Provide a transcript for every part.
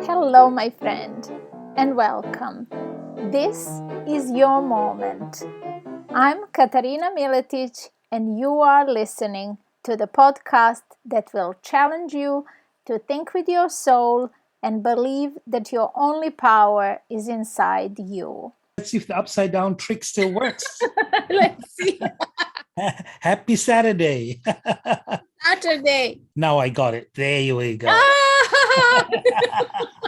Hello, my friend, and welcome. This is your moment. I'm Katarina Miletic, and you are listening to the podcast that will challenge you to think with your soul and believe that your only power is inside you. Let's see if the upside down trick still works. Let's see. Happy Saturday. Saturday. Now I got it. There we go.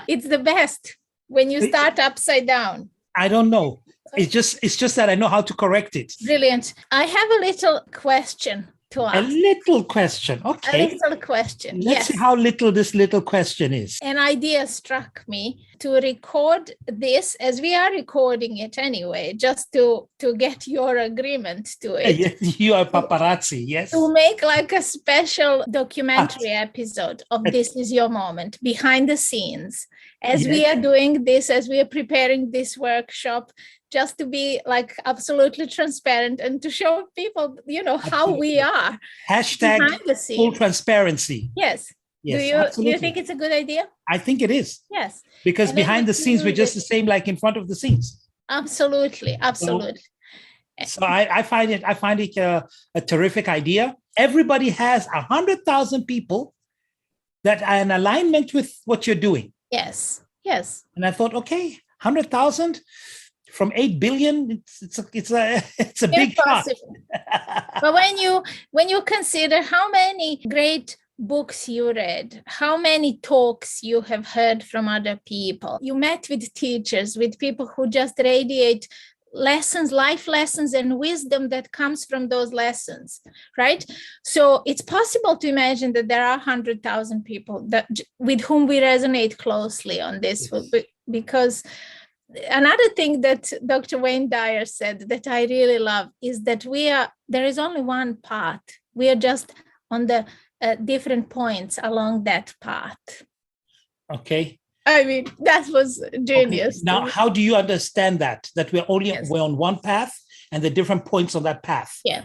It's the best when you start upside down. I don't know. It's just that I know how to correct it. Brilliant. I have a little question to ask. A little question. Okay. A little question. Let's see how little this little question is. An idea struck me to record this as we are recording it anyway, just to get your agreement to it. You are paparazzi, yes. To make like a special documentary episode of This Is Your Moment, behind the scenes, as we are doing this, as we are preparing this workshop, just to be like absolutely transparent and to show people, how we are. Hashtag full transparency. Yes. Do you think it's a good idea? I think it is. Yes. Because behind the scenes, we're just the same like in front of the scenes. Absolutely. So I find it a terrific idea. Everybody has 100,000 people that are in alignment with what you're doing. Yes. And I thought, okay, 100,000 from 8 billion, it's a big part. But when you consider how many great books you read, how many talks you have heard from other people, you met with teachers, with people who just radiate lessons, life lessons and wisdom that comes from those lessons, right? So it's possible to imagine that there are 100,000 people with whom we resonate closely on this, because another thing that Dr. Wayne Dyer said that I really love is that there is only one path. We are just on the different points along that path. Okay. I mean, that was genius. Okay. Now, how do you understand that we're on one path and the different points on that path? Yeah.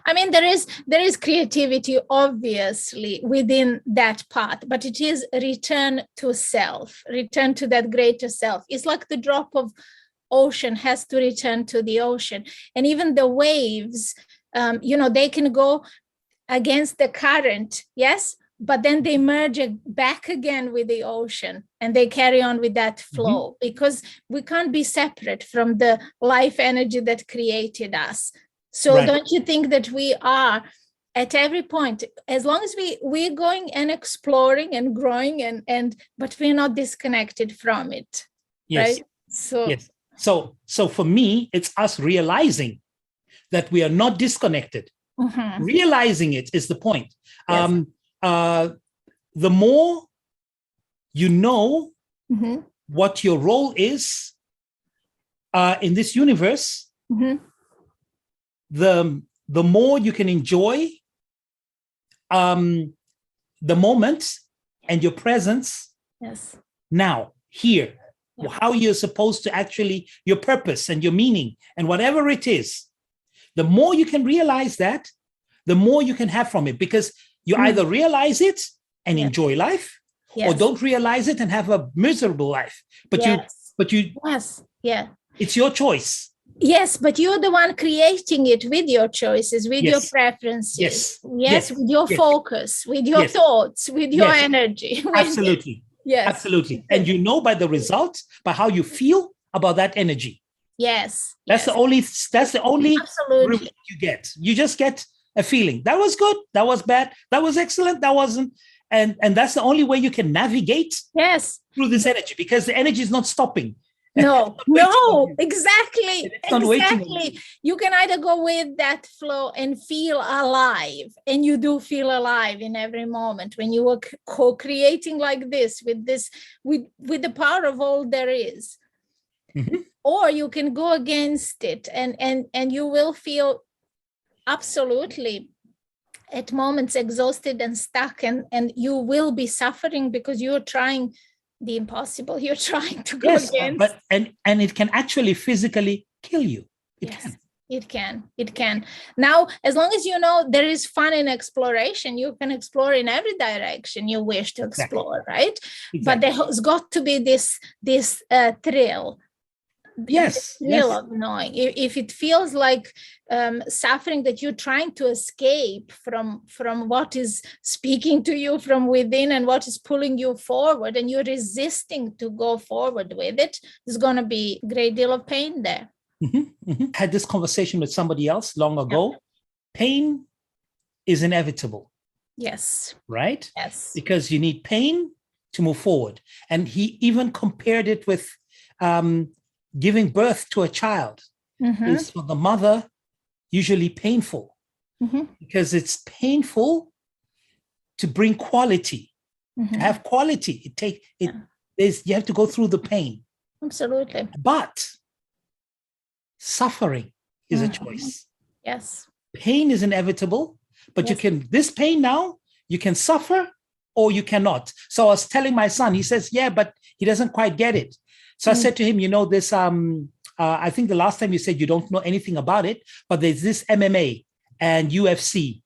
I mean, there is creativity, obviously, within that path, but it is return to self, return to that greater self. It's like the drop of ocean has to return to the ocean. And even the waves, they can go against the current, yes, but then they merge back again with the ocean and they carry on with that flow, because we can't be separate from the life energy that created us. So Don't you think that we are at every point, as long as we're going and exploring and growing but we're not disconnected from it. Yes. Right? So for me, it's us realizing that we are not disconnected. Mm-hmm. Realizing it is the point. Yes. The more you know what your role is in this universe, the more you can enjoy the moment and your presence now, here, how you're supposed to actually, your purpose and your meaning and whatever it is. The more you can realize that, the more you can have from it, because you either realize it and enjoy life, or don't realize it and have a miserable life. But it's your choice. Yes, but you're the one creating it with your choices, with your preferences. Yes, with your focus, with your thoughts, with your energy. Absolutely. Yes. Absolutely. And you know by the result, by how you feel about that energy. Yes. That's the only reward you get. You just get a feeling. That was good. That was bad. That was excellent. That wasn't. And that's the only way you can navigate through this energy, because the energy is not stopping. No, exactly. You can either go with that flow and feel alive, and you do feel alive in every moment when you are co-creating like this with the power of all there is. Mm-hmm. Or you can go against it and you will feel absolutely at moments exhausted and stuck, and you will be suffering because you're trying the impossible. You're trying to go against. And it can actually physically kill you. It can. It can. Now, as long as you know there is fun in exploration, you can explore in every direction you wish to explore, right? Exactly. But there has got to be this thrill. Yes. The thrill of knowing. If it feels like suffering, that you're trying to escape from what is speaking to you from within and what is pulling you forward, and you're resisting to go forward with it, there's going to be a great deal of pain there. Had this conversation with somebody else long ago. Pain is inevitable. Yes. Right? Yes. Because you need pain to move forward. And he even compared it with giving birth to a child. Is for the mother usually painful because it's painful to bring quality. To have quality, you have to go through the pain. Absolutely. But suffering is a choice. Yes. Pain is inevitable, but this pain now, you can suffer or you cannot. So I was telling my son, he says, yeah, but he doesn't quite get it. So I said to him, this, I think the last time you said you don't know anything about it, but there's this MMA and UFC,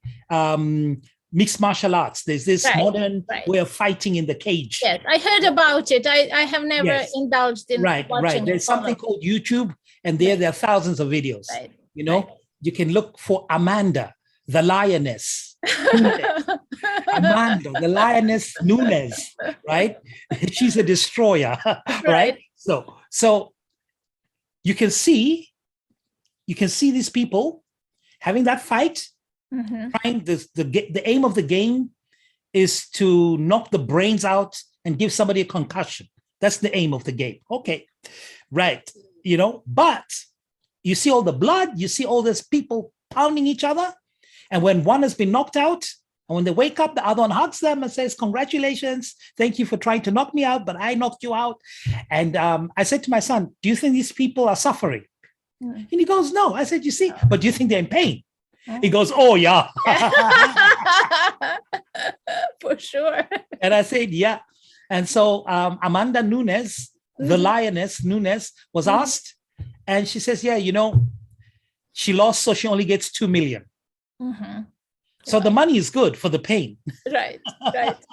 mixed martial arts. There's this modern way of fighting in the cage. Yes, I heard about it. I have never indulged in watching There's something called YouTube, and there are thousands of videos. You can look for Amanda, the lioness. Amanda, the lioness Nunes, right? She's a destroyer, right? So you can see these people having that fight. Trying the aim of the game is to knock the brains out and give somebody a concussion. That's the aim of the game. Okay, right. But you see all the blood, you see all these people pounding each other. And when one has been knocked out, and when they wake up, the other one hugs them and says, congratulations, thank you for trying to knock me out, but I knocked you out. And I said to my son, do you think these people are suffering? And he goes, no. I said, you see, but do you think they're in pain? He goes, oh, yeah. For sure. And I said, yeah. And so Amanda Nunes, the lioness Nunes, was asked, and she says, yeah, she lost, so she only gets 2 million. So the money is good for the pain. Right.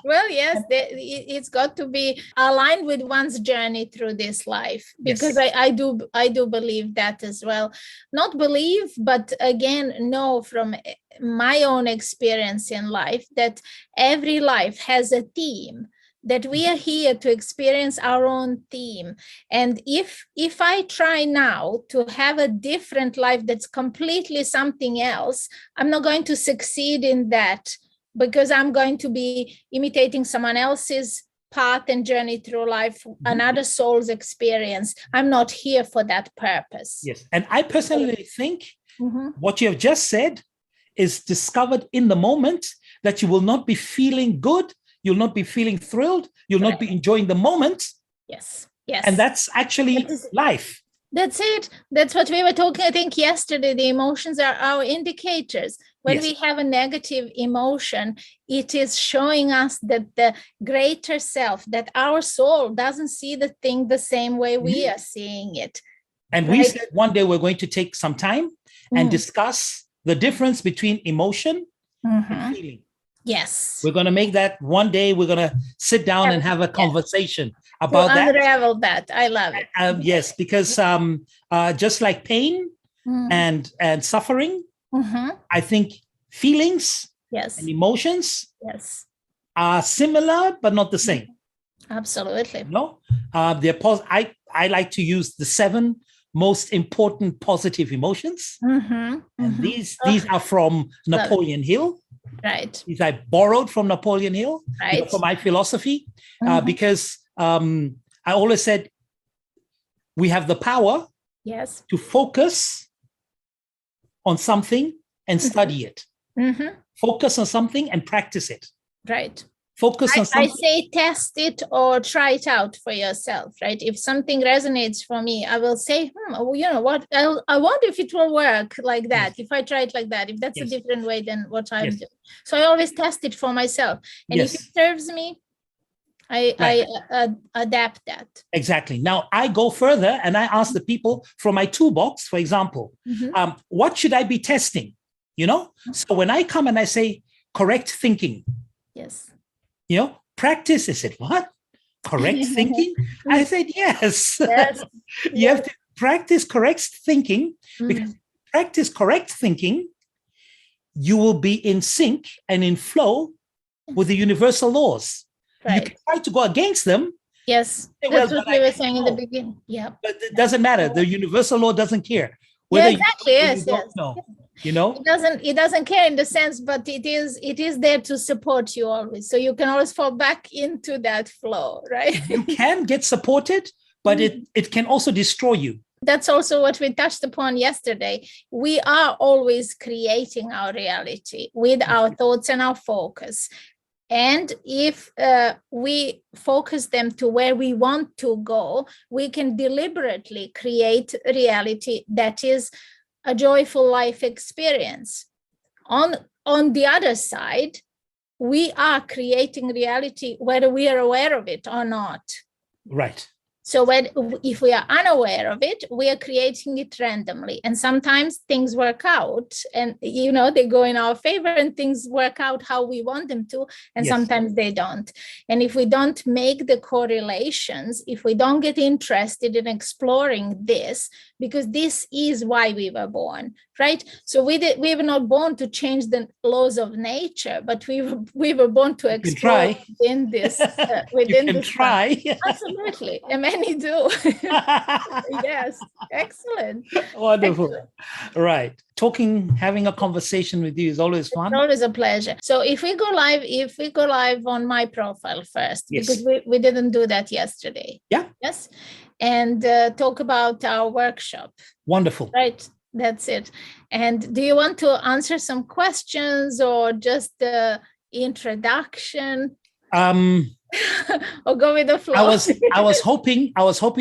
Well, yes, it's got to be aligned with one's journey through this life, because I do believe that as well. Not believe, but again, know from my own experience in life that every life has a theme, that we are here to experience our own theme. And if I try now to have a different life that's completely something else, I'm not going to succeed in that, because I'm going to be imitating someone else's path and journey through life, another soul's experience. I'm not here for that purpose. Yes. And I personally think what you have just said is discovered in the moment, that you will not be feeling good. You'll not be feeling thrilled. You'll not be enjoying the moment. Yes. And that's actually life. That's it. That's what we were talking, I think, yesterday. The emotions are our indicators. When we have a negative emotion, it is showing us that the greater self, that our soul doesn't see the thing the same way we are seeing it. And we said one day we're going to take some time and discuss the difference between emotion and feeling. Yes. We're going to make that one day. We're going to sit down and have a conversation about that. Unravel that. I love it. Yes, because just like pain and suffering, I think feelings and emotions are similar, but not the same. Absolutely. I like to use the 7 most important positive emotions. And these are from Napoleon Hill. Right. These I borrowed from Napoleon Hill for my philosophy, because I always said we have the power to focus on something and study it. Focus on something and practice it. Right. Focus on something. I say test it or try it out for yourself, right? If something resonates for me, I will say, you know what, I wonder if it will work like that, if I try it like that, if that's a different way than what I'm doing. So I always test it for myself. And if it serves me, I adapt that. Exactly. Now I go further and I ask the people from my toolbox, for example, what should I be testing? So when I come and I say correct thinking, yes, practice, I said, what? Correct thinking? I said, yes. Yes. You have to practice correct thinking, because practice correct thinking, you will be in sync and in flow with the universal laws. Right. You can try to go against them. Yes, that's what we were saying in the beginning. Yeah, but it doesn't matter. The universal law doesn't care. Whether exactly. Yes, yes. It doesn't care in the sense, but it is there to support you always. So you can always fall back into that flow, right? You can get supported, but it can also destroy you. That's also what we touched upon yesterday. We are always creating our reality with our thoughts and our focus. And if we focus them to where we want to go, we can deliberately create a reality that is a joyful life experience. On the other side, we are creating reality whether we are aware of it or not. Right. So if we are unaware of it, we are creating it randomly. And sometimes things work out and, they go in our favor and things work out how we want them to. And sometimes they don't. And if we don't make the correlations, if we don't get interested in exploring this, because this is why we were born, right? So we were not born to change the laws of nature, but we were born to explore within this. Within you can this try. Absolutely. And many do. Yes. Excellent. Wonderful. Excellent. Right. Having a conversation with you is always fun. It's always a pleasure. So if we go live on my profile first, because we didn't do that yesterday. Yeah. Yes. And talk about our workshop. Wonderful. Right. That's it. And do you want to answer some questions or just the introduction? Or go with the flow? I was hoping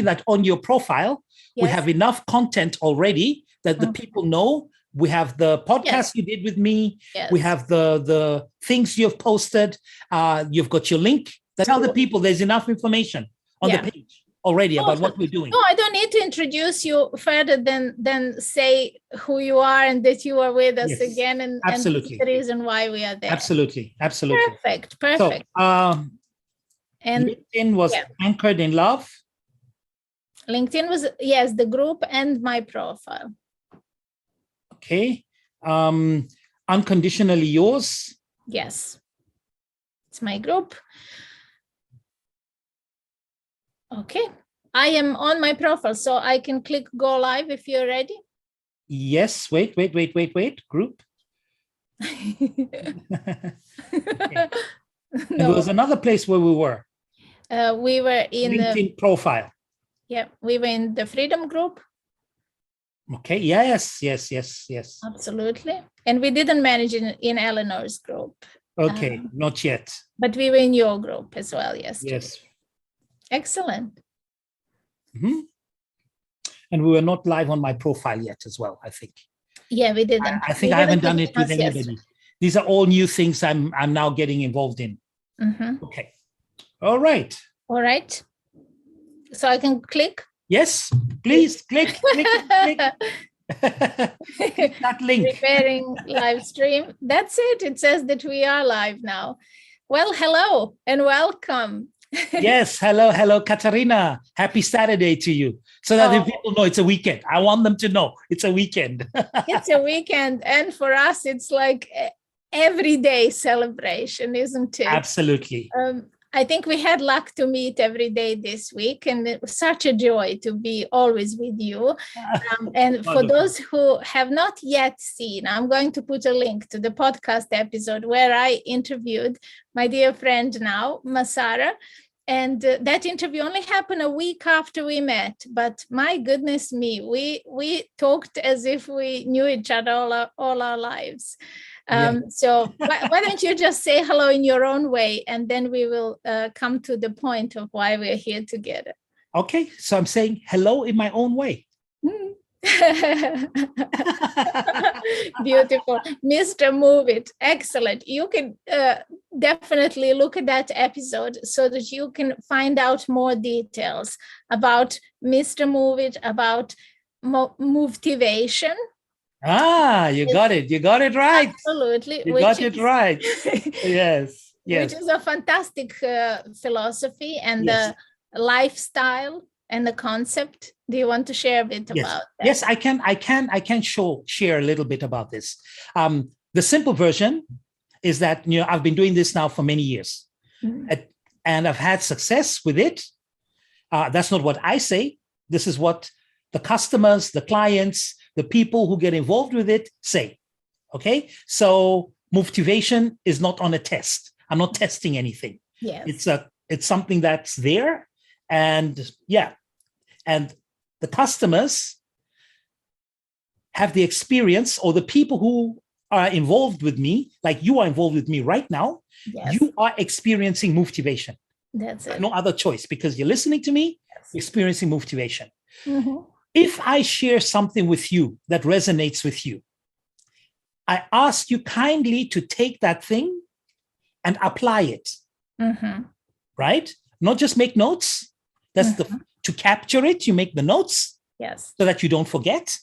that on your profile we have enough content already that the people know. We have the podcast you did with me. Yes. We have the things you've posted. You've got your link. Tell the people there's enough information on the page already about what we're doing. No, I don't need to introduce you further than say who you are and that you are with us again and the reason why we are there. Absolutely. Perfect. So, and LinkedIn was anchored in love. LinkedIn was, the group and my profile. Okay. Unconditionally yours. Yes. It's my group. Okay. I am on my profile, so I can click go live if you're ready. Yes. Wait. Group. There was another place where we were. We were in LinkedIn profile. Yeah, we were in the Freedom Group. Okay. Yes. Absolutely. And we didn't manage in Eleanor's group. Okay, not yet. But we were in your group as well yesterday. Yes. Excellent. Mm-hmm. And we were not live on my profile yet as well, I think. Yeah, we didn't. I think I haven't done it with anybody. These are all new things I'm now getting involved in. Mm-hmm. Okay. All right. So I can click? Yes, please click. Click that link. Preparing live stream. That's it. It says that we are live now. Well, hello and welcome. Yes, hello, Katarina. Happy Saturday to you. So that the people know it's a weekend. I want them to know it's a weekend. It's a weekend. And for us, it's like everyday celebration, isn't it? Absolutely. I think we had luck to meet every day this week, and it was such a joy to be always with you. And for those who have not yet seen, I'm going to put a link to the podcast episode where I interviewed my dear friend now, Masara. And that interview only happened a week after we met. But my goodness me, we talked as if we knew each other all our lives. So why don't you just say hello in your own way, and then we will come to the point of why we're here together. Okay, so I'm saying hello in my own way. Beautiful. Mr. Move It. Excellent. You can definitely look at that episode so that you can find out more details about Mr. Move It, about motivation. You got it. You got it right. Absolutely. You got it right. Yes. Which is a fantastic philosophy and the lifestyle and the concept. Do you want to share a bit about that? Yes, I can share a little bit about this. The simple version is that, I've been doing this now for many years, and I've had success with it. That's not what I say. This is what the customers, the clients, the people who get involved with it say. Okay, so motivation is not on a test. I'm not testing anything. Yes, it's something that's there, and the customers have the experience, or the people who are involved with me, like you are involved with me right now, you are experiencing motivation. That's it. No other choice, because you're listening to me, experiencing motivation. If I share something with you that resonates with you, I ask you kindly to take that thing and apply it. Right? Not just make notes. That's to capture it, you make the notes, so that you don't forget,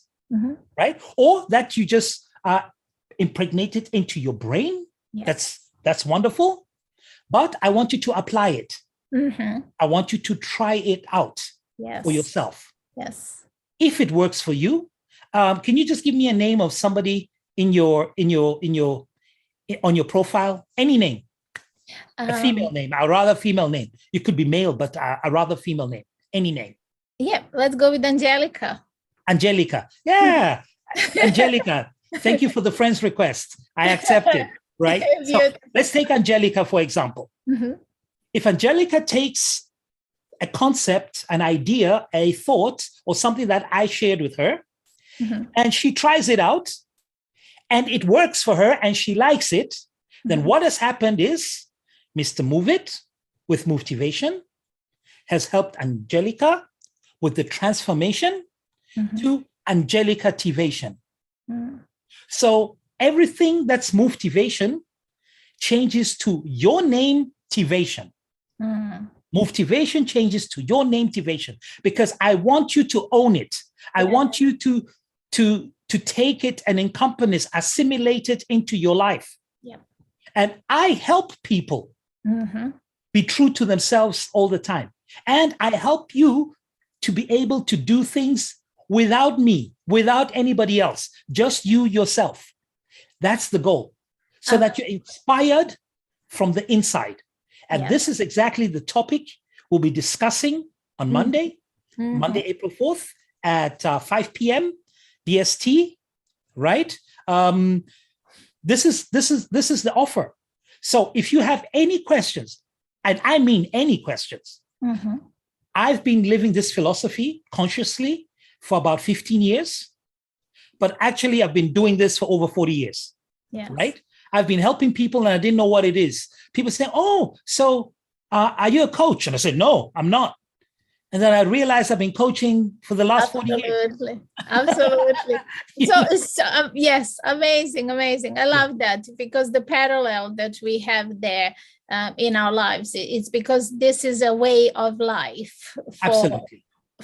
right? Or that you just impregnate it into your brain. That's wonderful. But I want you to apply it. I want you to try it out for yourself. If it works for you, can you just give me a name of somebody on your profile? Any name, a female name. I'd rather female name. You could be male, but I'd rather female name. Any name. Yeah, let's go with Angelica. Angelica. Yeah. Angelica. Thank you for the friend's request. I accepted, right? So let's take Angelica, for example. If Angelica takes a concept, an idea, a thought, or something that I shared with her, and she tries it out, and it works for her, and she likes it, then what has happened is Mr. Move It with motivation has helped Angelica with the transformation to Angelica-tivation. So everything that's motivation changes to your name-tivation. Motivation changes to your name-tivation, because I want you to own it. I want you to take it and encompass, assimilate it into your life. And I help people be true to themselves all the time. And I help you to be able to do things without me, without anybody else, just you yourself. That's the goal. So that you're inspired from the inside. And this is exactly the topic we'll be discussing on Monday, April 4th at 5 p.m. BST, right? This is the offer. So if you have any questions, and I mean any questions, I've been living this philosophy consciously for about 15 years, but actually I've been doing this for over 40 years, right? I've been helping people and I didn't know what it is. People say, oh, so are you a coach? And I said, no, I'm not. And then I realized I've been coaching for the last 40 years. Absolutely. Yes, amazing. I love that, because the parallel that we have there in our lives, it's because this is a way of life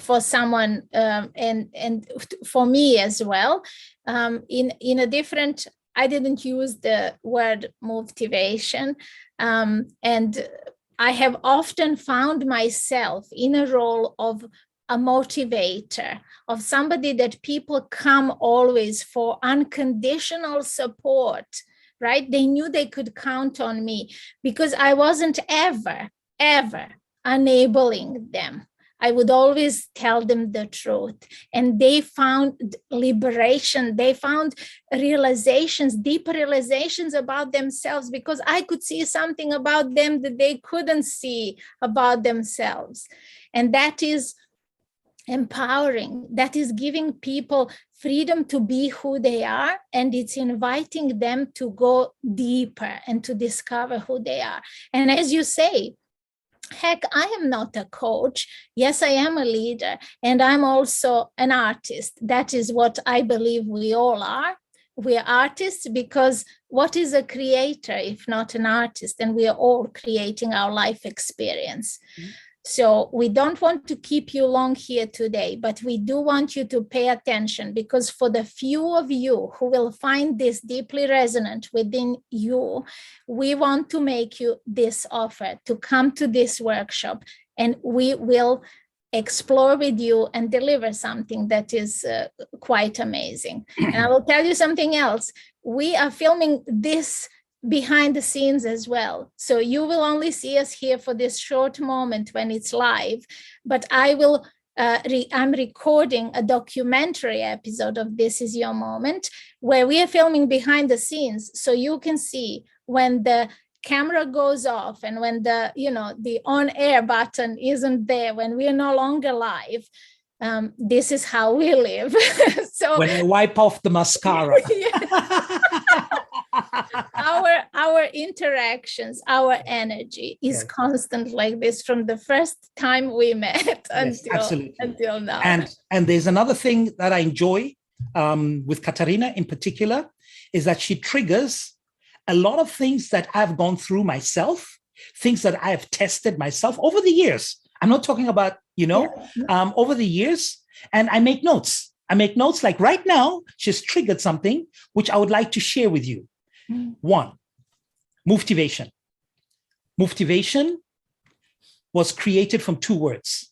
for someone, and for me as well. In a different, I didn't use the word motivation, and I have often found myself in a role of a motivator, of somebody that people come always for unconditional support, right? They knew they could count on me because I wasn't ever enabling them. I would always tell them the truth, and they found liberation. They found realizations, deeper realizations about themselves, because I could see something about them that they couldn't see about themselves. And that is empowering. That is giving people freedom to be who they are, and it's inviting them to go deeper and to discover who they are. And as you say, heck, I am not a coach. Yes, I am a leader, and I'm also an artist. That is what I believe we all are. We are artists, because what is a creator if not an artist? And we are all creating our life experience. Mm-hmm. So we don't want to keep you long here today, but we do want you to pay attention, because for the few of you who will find this deeply resonant within you, we want to make you this offer to come to this workshop, and we will explore with you and deliver something that is quite amazing. And I will tell you something else. We are filming this behind the scenes as well. So you will only see us here for this short moment when it's live, but I'm recording a documentary episode of This Is Your Moment, where we are filming behind the scenes. So you can see when the camera goes off and when the on air button isn't there, when we are no longer live. This is how we live. So when I wipe off the mascara. Our interactions, our energy is constant like this from the first time we met until now. And there's another thing that I enjoy with Katarina in particular, is that she triggers a lot of things that I've gone through myself, things that I have tested myself over the years. I'm not talking about, over the years, and I make notes. Like right now, she's triggered something which I would like to share with you. One, motivation. Motivation was created from two words: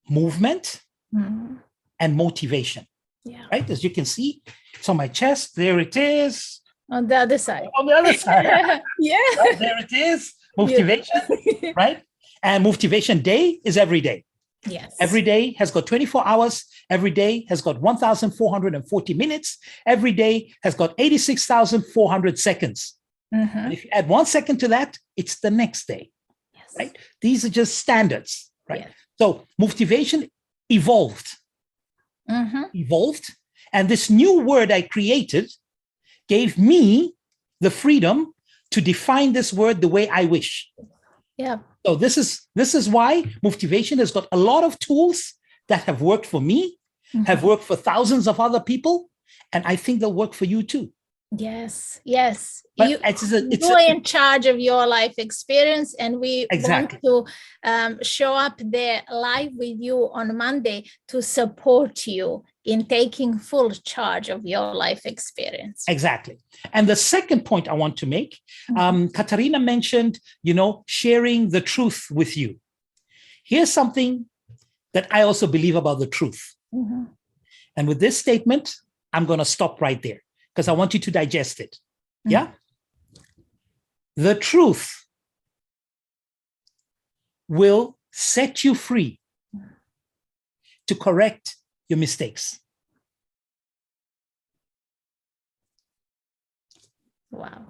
movement and motivation. Yeah. Right? As you can see, it's on my chest. There it is. On the other side. On the other side. Yeah. Right? There it is. Motivation. Yeah. Right? And motivation day is every day. Yes. Every day has got 24 hours. Every day has got 1,440 minutes. Every day has got 86,400 seconds. Mm-hmm. And if you add 1 second to that, it's the next day. Yes. Right? These are just standards. Right? Yes. So motivation evolved. Mm-hmm. Evolved. And this new word I created gave me the freedom to define this word the way I wish. Yeah. So this is why motivation has got a lot of tools that have worked for me, have worked for thousands of other people, and I think they'll work for you too. Yes, yes. But you're in charge of your life experience, and we want to show up there live with you on Monday to support you in taking full charge of your life experience. Exactly. And the second point I want to make, Katarina mentioned, sharing the truth with you. Here's something that I also believe about the truth. Mm-hmm. And with this statement, I'm going to stop right there, because I want you to digest it. Mm-hmm. Yeah? The truth will set you free to correct your mistakes. Wow.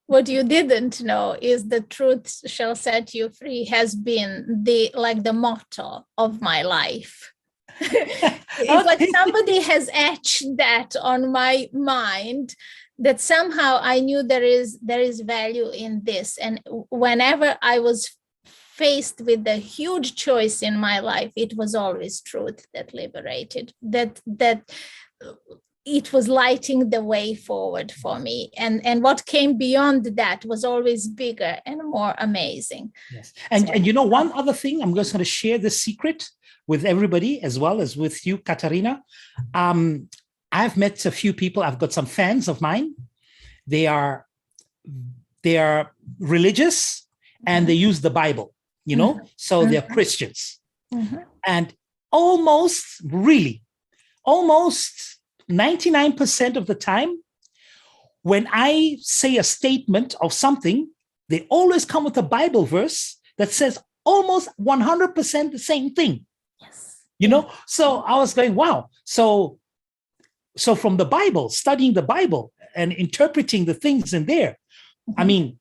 What you didn't know is the truth shall set you free has been the motto of my life. It's like somebody has etched that on my mind, that somehow I knew there is value in this. And whenever I was faced with a huge choice in my life, it was always truth that liberated, that it was lighting the way forward for me. And what came beyond that was always bigger and more amazing. Yes. And one other thing, I'm just going to share this secret with everybody as well as with you, Katarina. I've met a few people. I've got some fans of mine. They are religious and they use the Bible, so they're Christians. Mm-hmm. And almost 99% of the time, when I say a statement of something, they always come with a Bible verse that says almost 100% the same thing. Yes. So I was going, wow. So from the Bible, studying the Bible and interpreting the things in there, mm-hmm. I mean,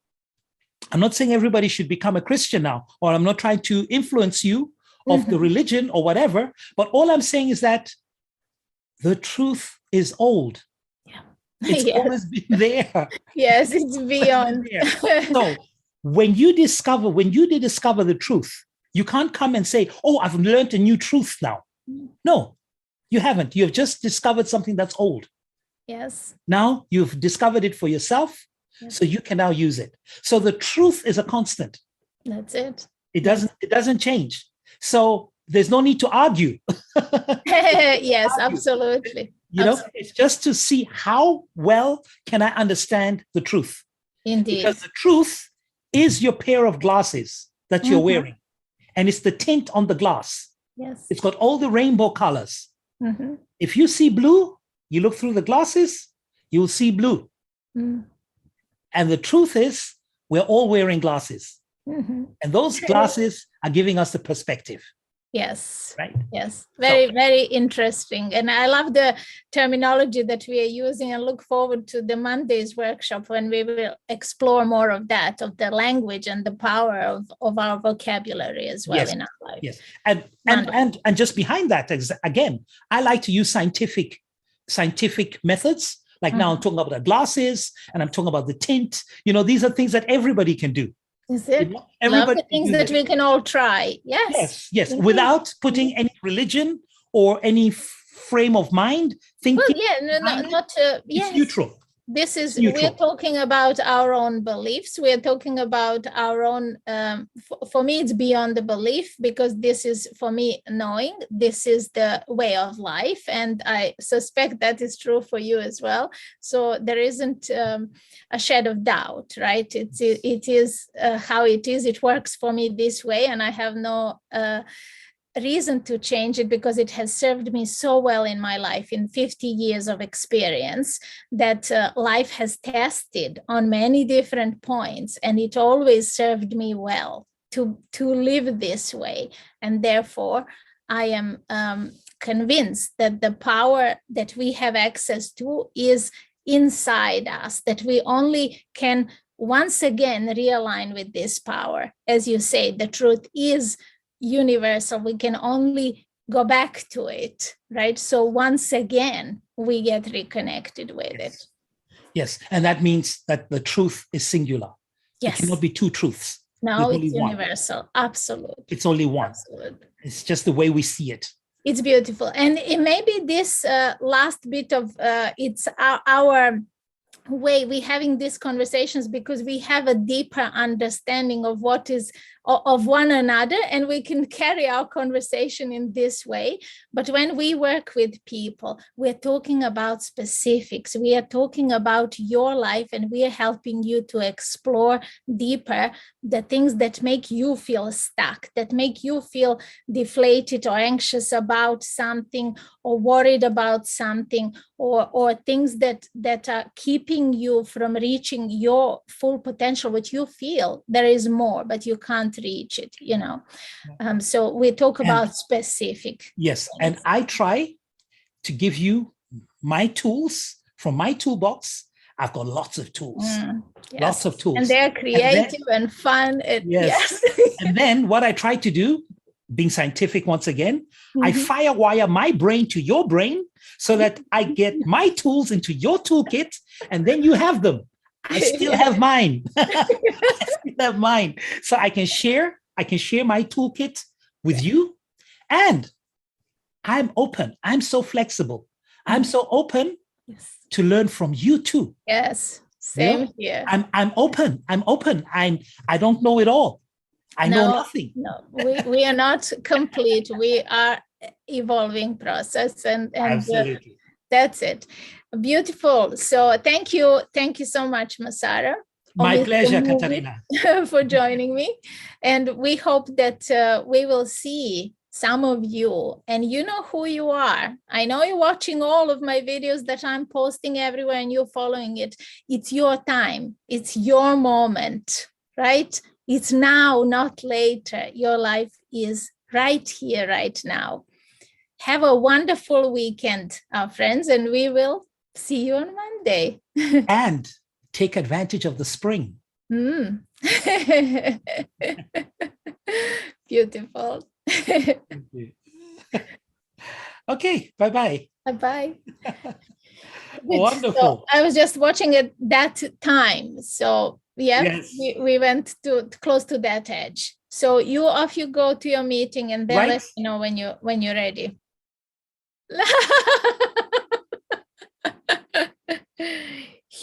I'm not saying everybody should become a Christian now, or I'm not trying to influence you of mm-hmm. the religion or whatever, but all I'm saying is that the truth is old. Yeah. It's Yes. always been there. Yes, it's beyond. So when you discover the truth, you can't come and say, oh, I've learned a new truth now. No, you haven't. You've just discovered something that's old. Yes. Now you've discovered it for yourself, yes. So you can now use it. So the truth is a constant. That's it. It doesn't change. So there's no need to argue. Yes, absolutely. It's just to see how well can I understand the truth. Indeed. Because the truth is your pair of glasses that you're wearing. And it's the tint on the glass. Yes. It's got all the rainbow colors. If you see blue, you look through the glasses, you'll see blue. And the truth is, we're all wearing glasses. And those glasses are giving us the perspective. Yes. Right. Yes. Very interesting. And I love the terminology that we are using, and look forward to the Monday's workshop when we will explore more of that, of the language and the power of our vocabulary as well in our life. Yes. And just behind that, again, I like to use scientific methods. Like now I'm talking about the glasses and I'm talking about the tint. These are things that everybody can do. Is it? Everybody the things that we can all try. Yes. Yes. Without putting any religion or any frame of mind thinking. Well, it's neutral. We're talking about our own beliefs. We're talking about our own, for me, it's beyond the belief, because this is, for me, knowing this is the way of life. And I suspect that is true for you as well. So there isn't a shed of doubt, right? It is how it is. It works for me this way. And I have no reason to change it, because it has served me so well in my life, in 50 years of experience, that life has tested on many different points, and it always served me well to live this way. And therefore I am convinced that the power that we have access to is inside us, that we only can once again realign with this power. As you say, the truth is universal. We can only go back to it, right? So once again, we get reconnected with it. Yes, and that means that the truth is singular. Yes. It cannot be two truths. No, it's universal. One. Absolutely. It's only one. Absolutely. It's just the way we see it. It's beautiful. And it may be this last bit of, it's our way we having these conversations, because we have a deeper understanding of what is of one another, and we can carry our conversation in this way. But when we work with people, we're talking about specifics, we are talking about your life, and we are helping you to explore deeper the things that make you feel stuck, that make you feel deflated or anxious about something, or worried about something, or things that are keeping you from reaching your full potential, which you feel there is more, but you can't reach it, so we talk about specific. Yes, things. And I try to give you my tools from my toolbox. I've got lots of tools, lots of tools. And they're creative and fun. Yes. And then what I try to do, being scientific once again, I firewire my brain to your brain so that I get my tools into your toolkit, and then you have them. I still have mine. I still have mine. So I can share my toolkit with you. And I'm open. I'm so flexible. I'm so open to learn from you too. Yes. Same here. I'm open. I don't know it all. I know nothing. No, we are not complete. We are evolving process, and absolutely. That's it. Beautiful. So thank you so much, Masara. My pleasure, Katarina, for joining me. And we hope that we will see some of you, and you know who you are. I know you're watching all of my videos that I'm posting everywhere, and you're following it. It's your time. It's your moment, right? It's now, not later. Your life is right here, right now. Have a wonderful weekend, our friends, and we will see you on Monday. And take advantage of the spring. Beautiful. Okay, bye-bye. Bye. Wonderful. So I was just watching at that time. So Yes. we went to close to that edge. So off you go to your meeting, and then let me know when you're ready.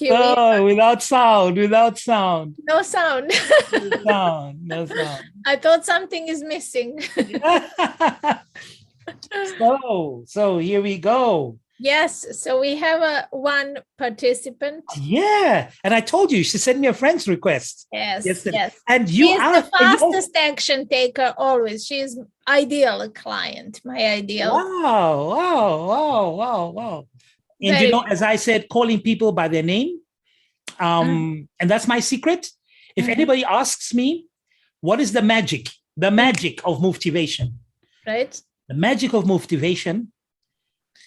Without sound. No sound. No sound. I thought something is missing. So here we go. Yes, so we have one participant. Yeah, and I told you she sent me a friend's request. Yes. And she's the fastest action taker always. She's ideal client, my ideal. Wow. And as I said, calling people by their name. And that's my secret. If anybody asks me, what is the magic of motivation? Right. The magic of motivation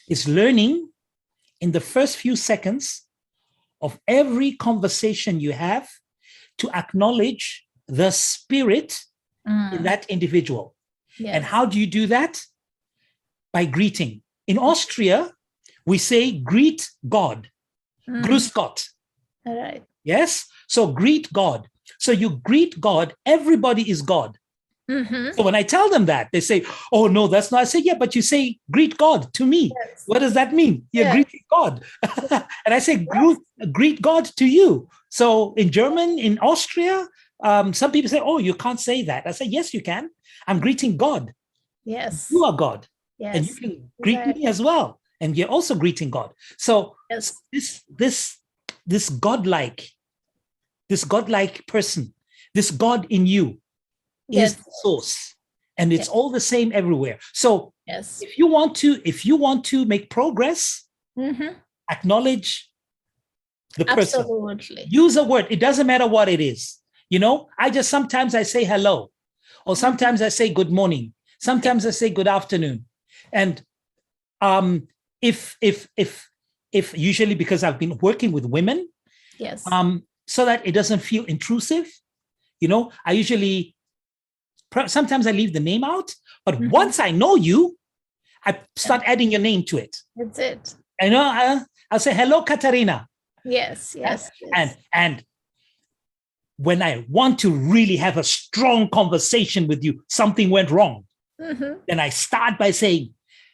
is learning in the first few seconds of every conversation you have to acknowledge the spirit in that individual. Yes. And how do you do that? By greeting. In Austria, we say greet God. Grüß Gott. All right. Yes? So greet God. So you greet God. Everybody is God. So when I tell them that, they say, oh, no, that's not. I say, yeah, but you say greet God to me. Yes. What does that mean? You're greeting God. And I say, greet God to you. So in German, in Austria, some people say, oh, you can't say that. I say, yes, you can. I'm greeting God. Yes. You are God. Yes. And you can greet me as well. And you're also greeting God. So this godlike person, this God in you, is the source, and it's all the same everywhere. So if you want to make progress, acknowledge the person. Absolutely. Use a word. It doesn't matter what it is. Sometimes I say hello, or sometimes I say good morning. Sometimes I say good afternoon. And if usually, because I've been working with women, so that it doesn't feel intrusive, I usually. Sometimes I leave the name out, but once I know you, I start adding your name to it. That's it. I'll say, hello, Katarina. Yes. And when I want to really have a strong conversation with you, something went wrong. Then I start by saying,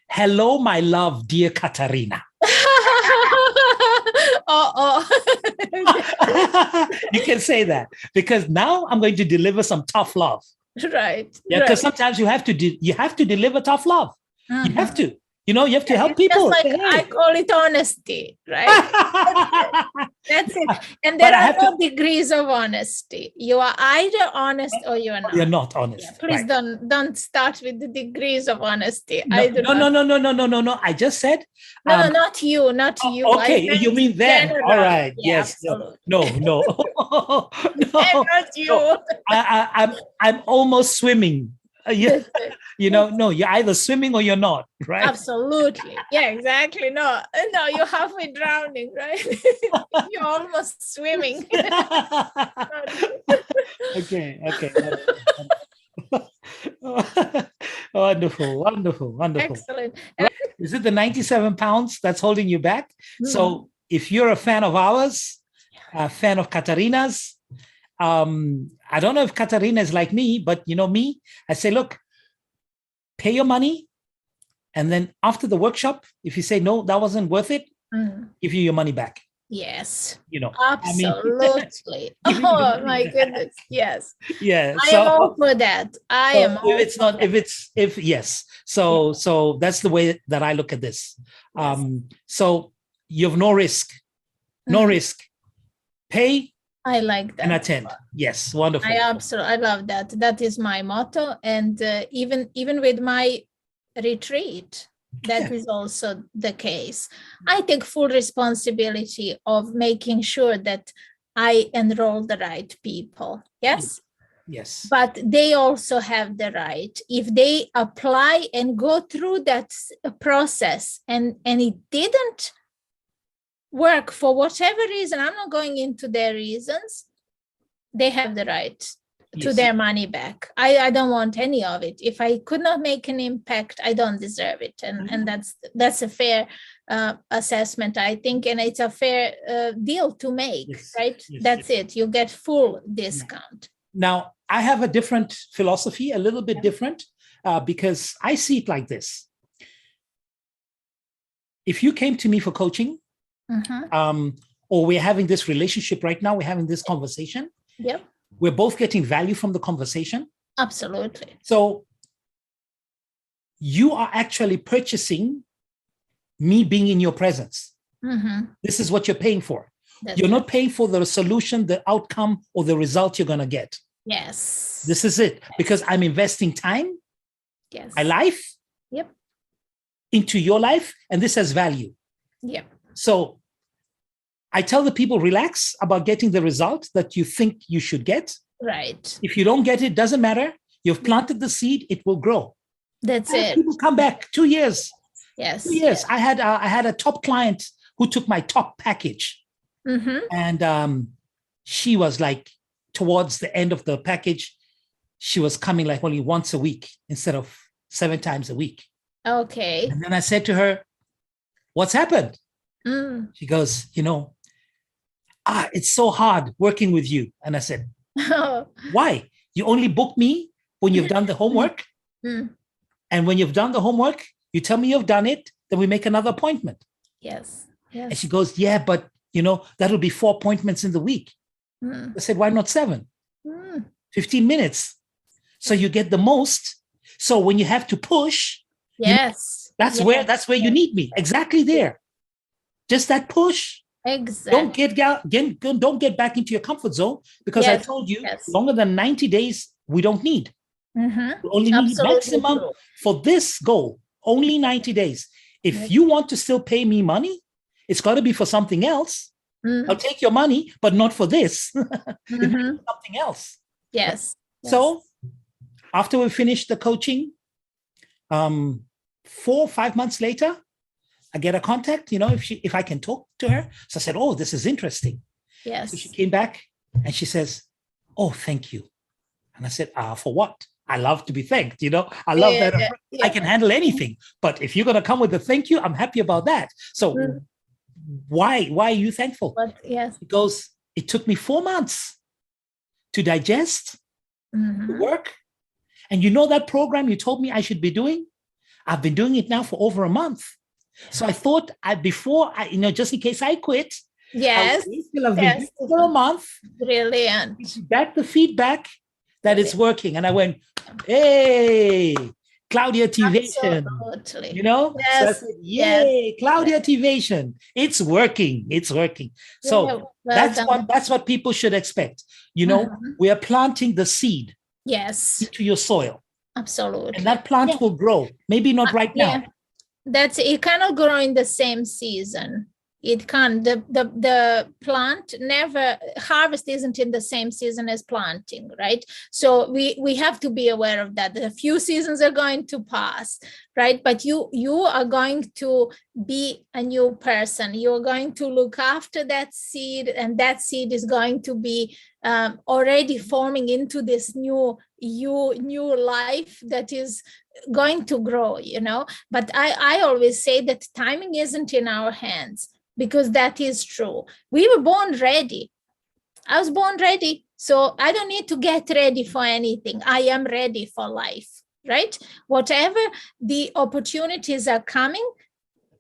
hello, my love, dear Katarina. You can say that, because now I'm going to deliver some tough love. Right. Yeah, because sometimes you have to deliver tough love. You have to. You have to help people. Just like I call it honesty, right? That's it. And there are no degrees of honesty. You are either honest or you are not. You're not honest. Yeah, please don't start with the degrees of honesty. No. I just said. No, not you. Okay, you mean them. All right. Yeah, yes. Absolutely. No. No. Not you. No. I'm almost swimming. No, you're either swimming or you're not, right? Absolutely. Yeah, exactly. No, you're halfway drowning, right? You're almost swimming. Okay. Wonderful. Excellent. Right. Is it the 97 pounds that's holding you back? So if you're a fan of ours, a fan of Katarina's, I don't know if Katarina is like me, but me, I say, look, pay your money. And then after the workshop, if you say, no, that wasn't worth it, give you your money back. Yes. Absolutely. Oh my goodness. Yes. Yeah. I am all for that. So that's the way that I look at this. Yes. So you have no risk. Pay. I like that. And attend. Yes, wonderful. I love that. That is my motto. And even with my retreat, that is also the case. I take full responsibility of making sure that I enroll the right people. Yes? Yes. But they also have the right, if they apply and go through that process and it didn't work for whatever reason, I'm not going into their reasons, they have the right to their money back. I don't want any of it. If I could not make an impact, I don't deserve it. And that's a fair assessment, I think, and it's a fair deal to make, right? That's it. You get full discount. Now, I have a different philosophy, a little bit different, because I see it like this. If you came to me for coaching, or we're having this relationship right now, we're having this conversation. Yep. We're both getting value from the conversation. Absolutely. So you are actually purchasing me being in your presence. This is what you're paying for. You're not paying for the solution, the outcome, or the result you're going to get. Yes. This is it. Because I'm investing time, my life, into your life, and this has value. So I tell the people, relax about getting the result that you think you should get. Right. If you don't get it, doesn't matter. You've planted the seed, it will grow. That's it. People come back 2 years. Yes. 2 years. I had a top client who took my top package. And she was like, towards the end of the package, she was coming like only once a week instead of 7 times a week. Okay. And then I said to her, what's happened? She goes, it's so hard working with you. And I said, why? You only book me when you've done the homework. And when you've done the homework, you tell me you've done it, then we make another appointment. Yes. And she goes, yeah, but that'll be 4 appointments in the week. I said, why not 7? 15 minutes. So you get the most. So when you have to push, that's where you need me. Exactly there. Just that push. Exactly. Don't get back into your comfort zone, because I told you longer than 90 days, we don't need. We only need maximum for this goal, only 90 days. If you want to still pay me money, it's got to be for something else. I'll take your money, but not for this. Something else. Yes. So after we finished the coaching, 4 or 5 months later, I get a contact, if I can talk to her. So I said, oh, this is interesting. Yes. So she came back and she says, oh, thank you. And I said, for what? I love to be thanked. I love that. I can handle anything. But if you're going to come with a thank you, I'm happy about that. So why are you thankful? Because it took me 4 months to digest the work. And that program you told me I should be doing, I've been doing it now for over a month. So I thought just in case I quit, I will have been doing it for a month. Brilliant. Got the feedback that it's working. And I went, hey, cloud activation. Absolutely. So I said, yay, cloud activation. It's working. It's working. So that's what people should expect. We are planting the seed into your soil. Absolutely. And that plant will grow. Maybe not right now. It cannot grow in the same season. It can't. The plant harvest isn't in the same season as planting, right? So we have to be aware of that. A few seasons are going to pass, right? But you are going to be a new person. You're going to look after that seed, and that seed is going to be already forming into this new life that is going to grow, But I always say that timing isn't in our hands, because that is true. We were born ready. I was born ready. So I don't need to get ready for anything. I am ready for life, right? Whatever the opportunities are coming,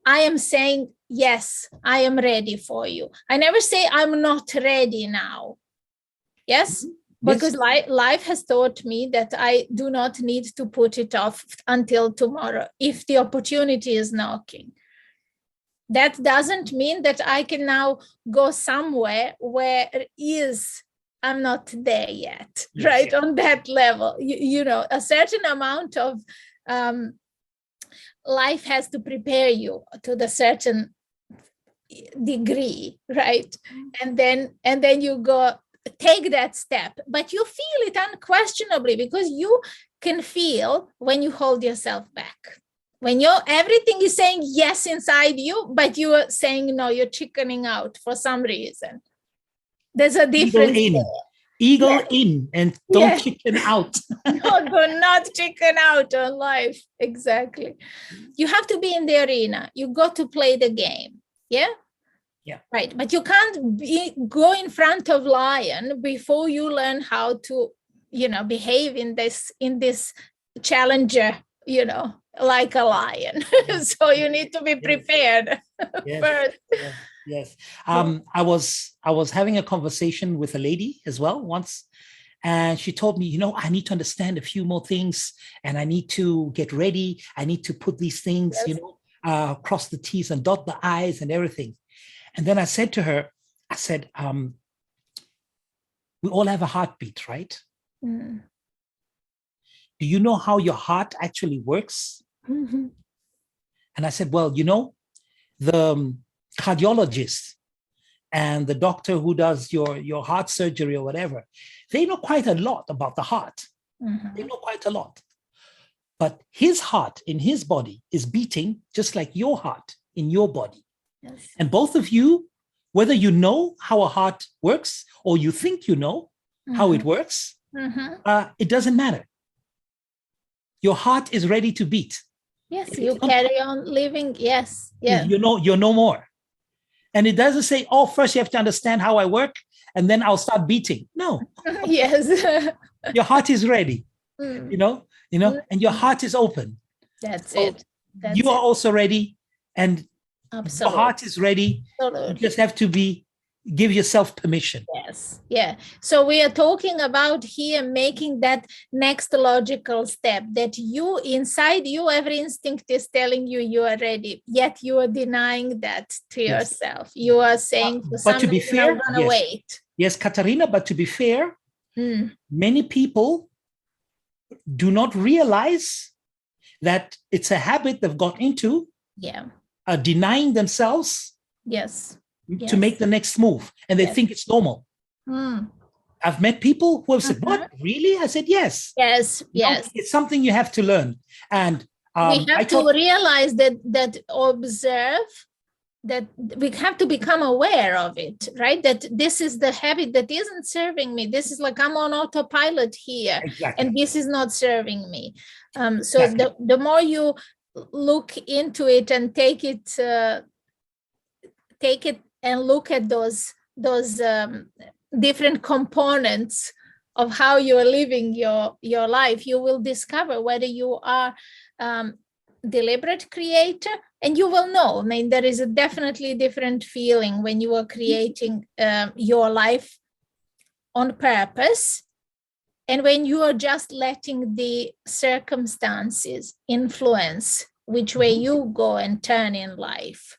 I am saying, yes, I am ready for you. I never say I'm not ready now. Yes? Because life has taught me that I do not need to put it off until tomorrow if the opportunity is knocking. That doesn't mean that I can now go somewhere where I'm not there yet, right? On that level, a certain amount of life has to prepare you to the certain degree, right? And then you go take that step, but you feel it unquestionably, because you can feel when you hold yourself back, when everything is saying yes inside you, but you are saying no, you're chickening out for some reason. There's a difference. Eagle in and don't chicken out. No, do not chicken out on life. Exactly. You have to be in the arena. You got to play the game. Yeah. Yeah. Right. But you can't go in front of lion before you learn how to, behave in this challenger, like a lion. So you need to be prepared first. Yes. I was having a conversation with a lady as well once, and she told me, I need to understand a few more things, and I need to get ready. I need to put these things, cross the T's and dot the I's and everything. And then I said to her, we all have a heartbeat, right? Mm. Do you know how your heart actually works? Mm-hmm. And I said, well, the cardiologist and the doctor who does your heart surgery or whatever, they know quite a lot about the heart. Mm-hmm. They know quite a lot. But his heart in his body is beating just like your heart in your body. Yes. And both of you, whether you know how a heart works or you think you know how it works, it doesn't matter. Your heart is ready to beat. Yes, you carry on living. Yes, yeah. You're no more. And it doesn't say, first you have to understand how I work, and then I'll start beating. No. Yes. Your heart is ready. And your heart is open. That's it. You are also ready, and absolutely. Your heart is ready. Absolutely. You just have to give yourself permission. Yes. Yeah. So we are talking about here making that next logical step, that you inside you, every instinct is telling you are ready, yet you are denying that to yourself. You are saying for some to be reason, fair, I'm gonna wait. Yes, Katarina, but to be fair, many people do not realize that it's a habit they've got into. Yeah. Denying themselves. Yes. To make the next move, and they think it's normal. I've met people who have said, what, really? I said, yes. Yes, yes. It's something you have to learn. And we have to realize that observe, that we have to become aware of it, right? That this is the habit that isn't serving me. This is like I'm on autopilot here, and this is not serving me. So the more you look into it and take it and look at those different components of how you're living your life, you will discover whether you are deliberate creator, and you will know. I mean, there is a definitely different feeling when you are creating your life on purpose, and when you are just letting the circumstances influence which way you go and turn in life.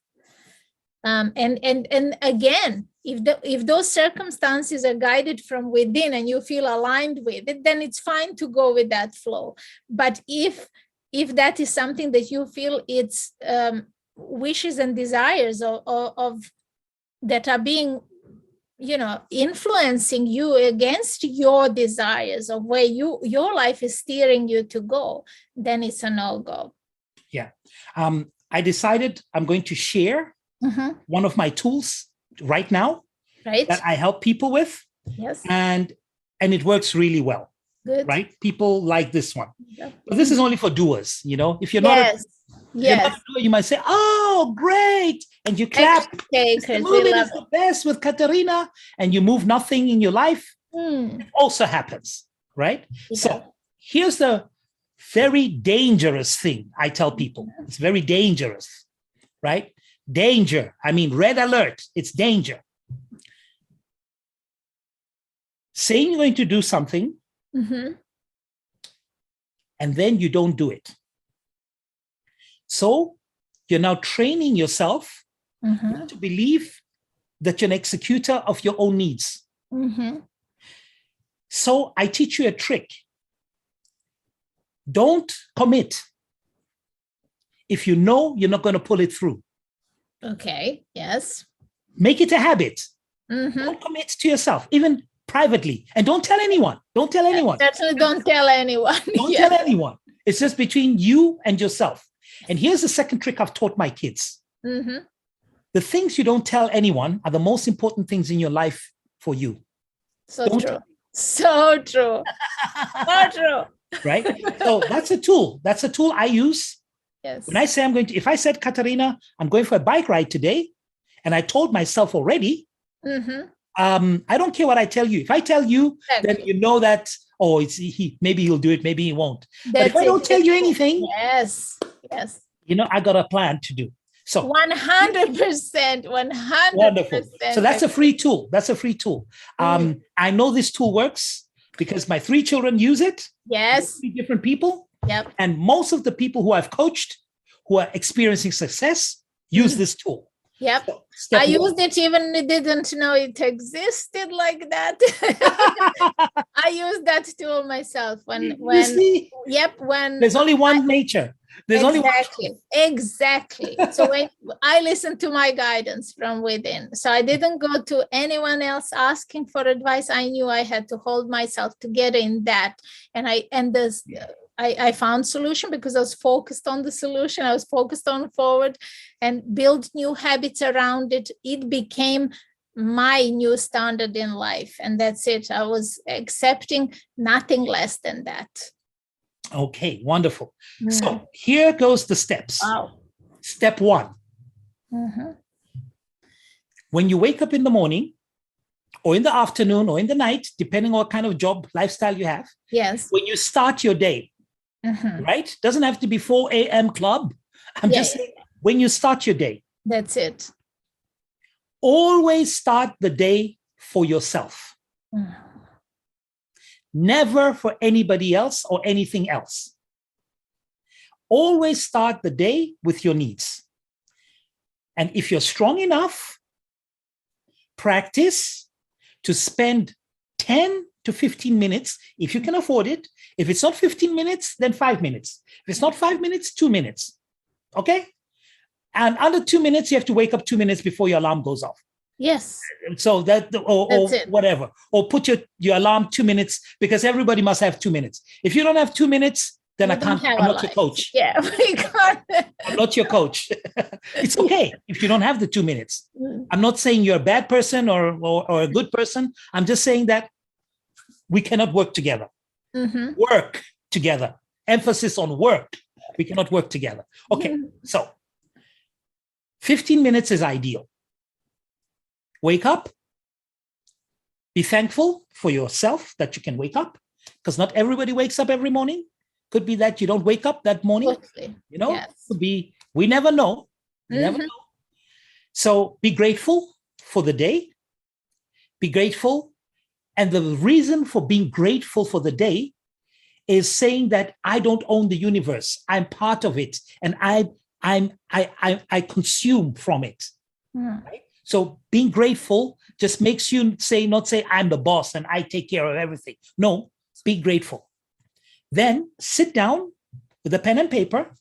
And again, if those circumstances are guided from within and you feel aligned with it, then it's fine to go with that flow. But if that is something that you feel it's wishes and desires of that are being, influencing you against your desires of where your life is steering you to go, then it's a no-go. Yeah. I decided I'm going to share one of my tools right now that I help people with. Yes. And it works really well. Good. Right? People like this one. Yep. But this is only for doers, If you're not a doer, you might say, oh, great. And you clap. The movement is the best with Katarina, and you move nothing in your life. It also happens, right? Yeah. So here's the very dangerous thing I tell people. It's very dangerous, right? Danger. I mean, red alert. It's danger. Saying you're going to do something, and then you don't do it. So you're now training yourself to believe that you're an executor of your own needs. So I teach you a trick. Don't commit if you know you're not going to pull it through. Okay, yes. Make it a habit. Don't commit to yourself, even privately. And don't tell anyone. Don't tell anyone. Certainly don't tell anyone. Don't tell anyone. It's just between you and yourself. And here's the second trick I've taught my kids. The things you don't tell anyone are the most important things in your life for you. So true. So true. So true. Right? So that's a tool. That's a tool I use. Yes. When I say if I said, Katarina, I'm going for a bike ride today, and I told myself already, I don't care what I tell you. If I tell you, then you know that, oh, maybe he'll do it, maybe he won't. But if I don't tell you anything, yes, I got a plan to do. So 100%, 100%. Wonderful. So that's a free tool. I know this tool works because my 3 children use it. Yes. 3 different people. Yep. And most of the people who I've coached who are experiencing success use this tool. Yep. So, I used it even didn't know it existed like that. I used that tool myself when there's only one nature. There's exactly. So when I listened to my guidance from within, so I didn't go to anyone else asking for advice. I knew I had to hold myself together in that, and I found solution because I was focused on the solution. I was focused on forward and build new habits around it. It became my new standard in life, and that's it. I was accepting nothing less than that. Okay, wonderful. So here goes the steps. Wow. Step 1. When you wake up in the morning or in the afternoon or in the night, depending on what kind of job lifestyle you have. Yes. When you start your day, right? Doesn't have to be 4 a.m. club. I'm just saying when you start your day. That's it. Always start the day for yourself. Never for anybody else or anything else. Always start the day with your needs. And if you're strong enough, practice to spend 10 to 15 minutes, if you can afford it. If it's not 15 minutes, then 5 minutes. If it's not 5 minutes, 2 minutes. Okay? And under 2 minutes, you have to wake up 2 minutes before your alarm goes off. Yes. So or whatever. Or put your alarm 2 minutes, because everybody must have 2 minutes. If you don't have 2 minutes, then I'm not your coach. Yeah, we can't. I'm not your coach. It's okay if you don't have the 2 minutes. I'm not saying you're a bad person or a good person. I'm just saying that we cannot work together. Work together. Emphasis on work. We cannot work together. Okay, so 15 minutes is ideal. Wake up. Be thankful for yourself that you can wake up, because not everybody wakes up every morning. Could be that you don't wake up that morning. Totally. Could be, we never know. Never know. So be grateful for the day. Be grateful. And the reason for being grateful for the day is saying that I don't own the universe. I'm part of it, and I consume from it. Right? So being grateful just makes you not say I'm the boss and I take care of everything. No, be grateful. Then sit down with a pen and paper.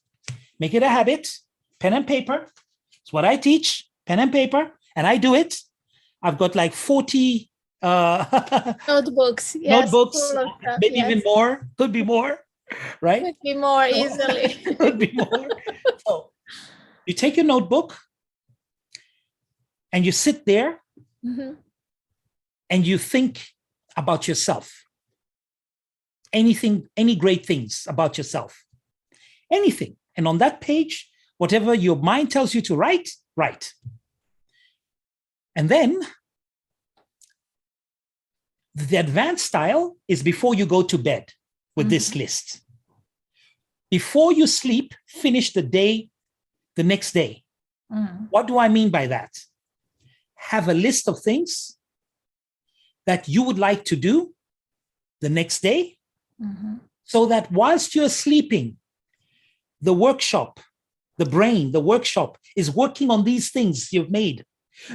Make it a habit. Pen and paper. It's what I teach. Pen and paper, and I do it. I've got like 40 notebooks. Notebooks, maybe even more. Could be more, right? Could be more easily. Could be more. So you take your notebook and you sit there and you think about yourself. Any great things about yourself. Anything. And on that page, whatever your mind tells you to write, write. And then the advanced style is before you go to bed with this list. Before you sleep, finish the day the next day. What do I mean by that? Have a list of things that you would like to do the next day, so that whilst you're sleeping, the workshop is working on these things you've made.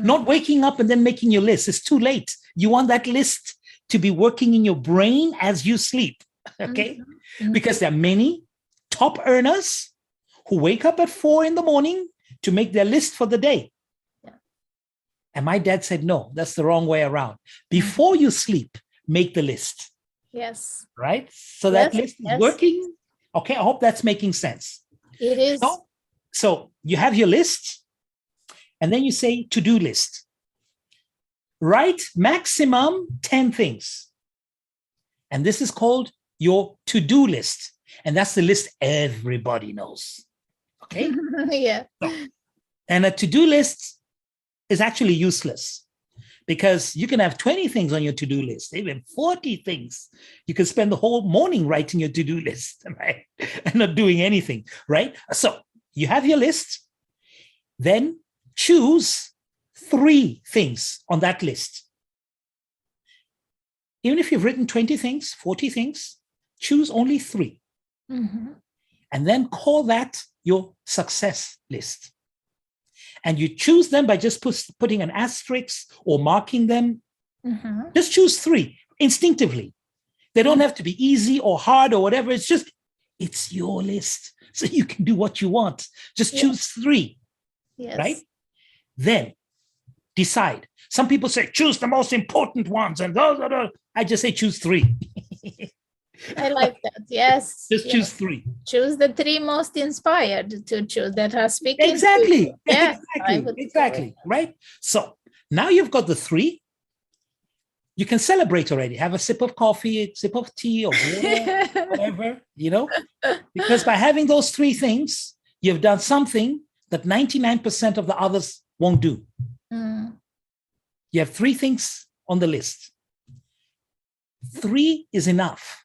Not waking up and then making your list. It's too late. You want that list to be working in your brain as you sleep, okay? Because there are many top earners who wake up at 4 a.m. to make their list for the day. And my dad said, no, that's the wrong way around. Before you sleep, make the list. Yes. Right? So that list is working. Okay, I hope that's making sense. It is. So you have your list, and then you say to-do list. Write maximum 10 things. And this is called your to-do list. And that's the list everybody knows. Okay? Yeah. So, and a to-do list is actually useless because you can have 20 things on your to-do list, even 40 things. You can spend the whole morning writing your to-do list, right? And not doing anything, right? So you have your list, then choose 3 things on that list. Even if you've written 20 things, 40 things, choose only 3. Mm-hmm. And then call that your success list. And you choose them by just putting an asterisk or marking them. Mm-hmm. Just choose 3 instinctively. They don't have to be easy or hard or whatever. It's your list. So you can do what you want. Just choose 3, yes. Right? Then decide. Some people say, choose the most important ones. And I just say, choose 3. I like that. Yes. Just choose 3. Choose the 3 most inspired to choose that are speaking. Exactly. To you. Yes, Exactly. Right. So now you've got the 3. You can celebrate already. Have a sip of coffee, a sip of tea or water, whatever, because by having those 3 things, you've done something that 99% of the others won't do. Mm. You have 3 things on the list. 3 is enough.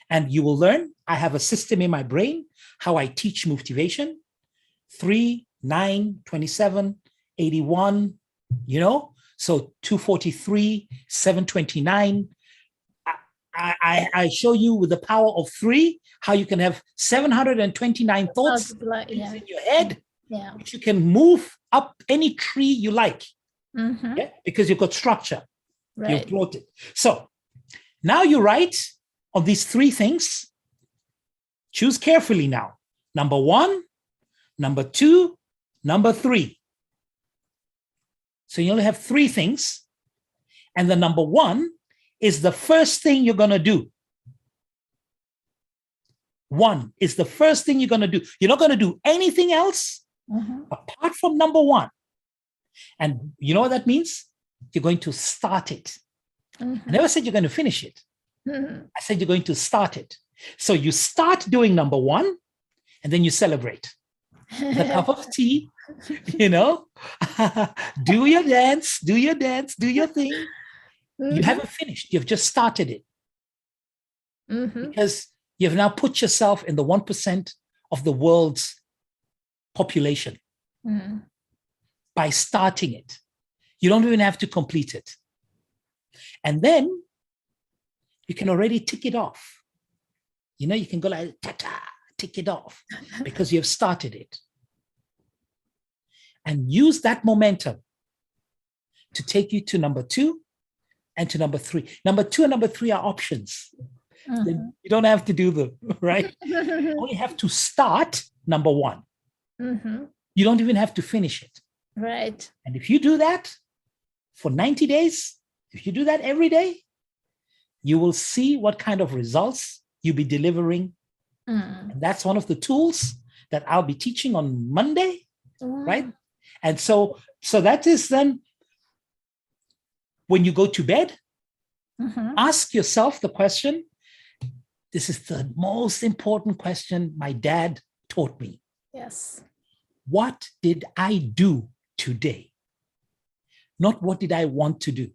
And you will learn, I have a system in my brain, how I teach motivation. 3, 9, 27, 81, so 243, 729. I show you with the power of 3, how you can have 729 thoughts in your head, which you can move up any tree you like, because you've got structure. Right. You've brought it. So now you write on these 3 things. Choose carefully now. Number 1, number 2, number 3. So you only have 3 things. And the number 1 is the first thing you're going to do. 1 is the first thing you're going to do. You're not going to do anything else apart from number 1. And you know what that means? You're going to start it. I never said you're going to finish it. I said you're going to start it. So you start doing number 1, and then you celebrate. With a cup of tea, do your dance, do your thing. You haven't finished. You've just started it. Because you've now put yourself in the 1% of the world's population by starting it. You don't even have to complete it. And then you can already tick it off. You can go like, ta-ta, tick it off, because you have started it. And use that momentum to take you to number 2 and to number 3. Number 2 and number 3 are options. You don't have to do them, right? You only have to start number 1. You don't even have to finish it. Right. And if you do that for 90 days, if you do that every day, you will see what kind of results you'll be delivering. And that's one of the tools that I'll be teaching on Monday, right? And so that is then when you go to bed, ask yourself the question. This is the most important question my dad taught me. Yes. What did I do today? Not what did I want to do.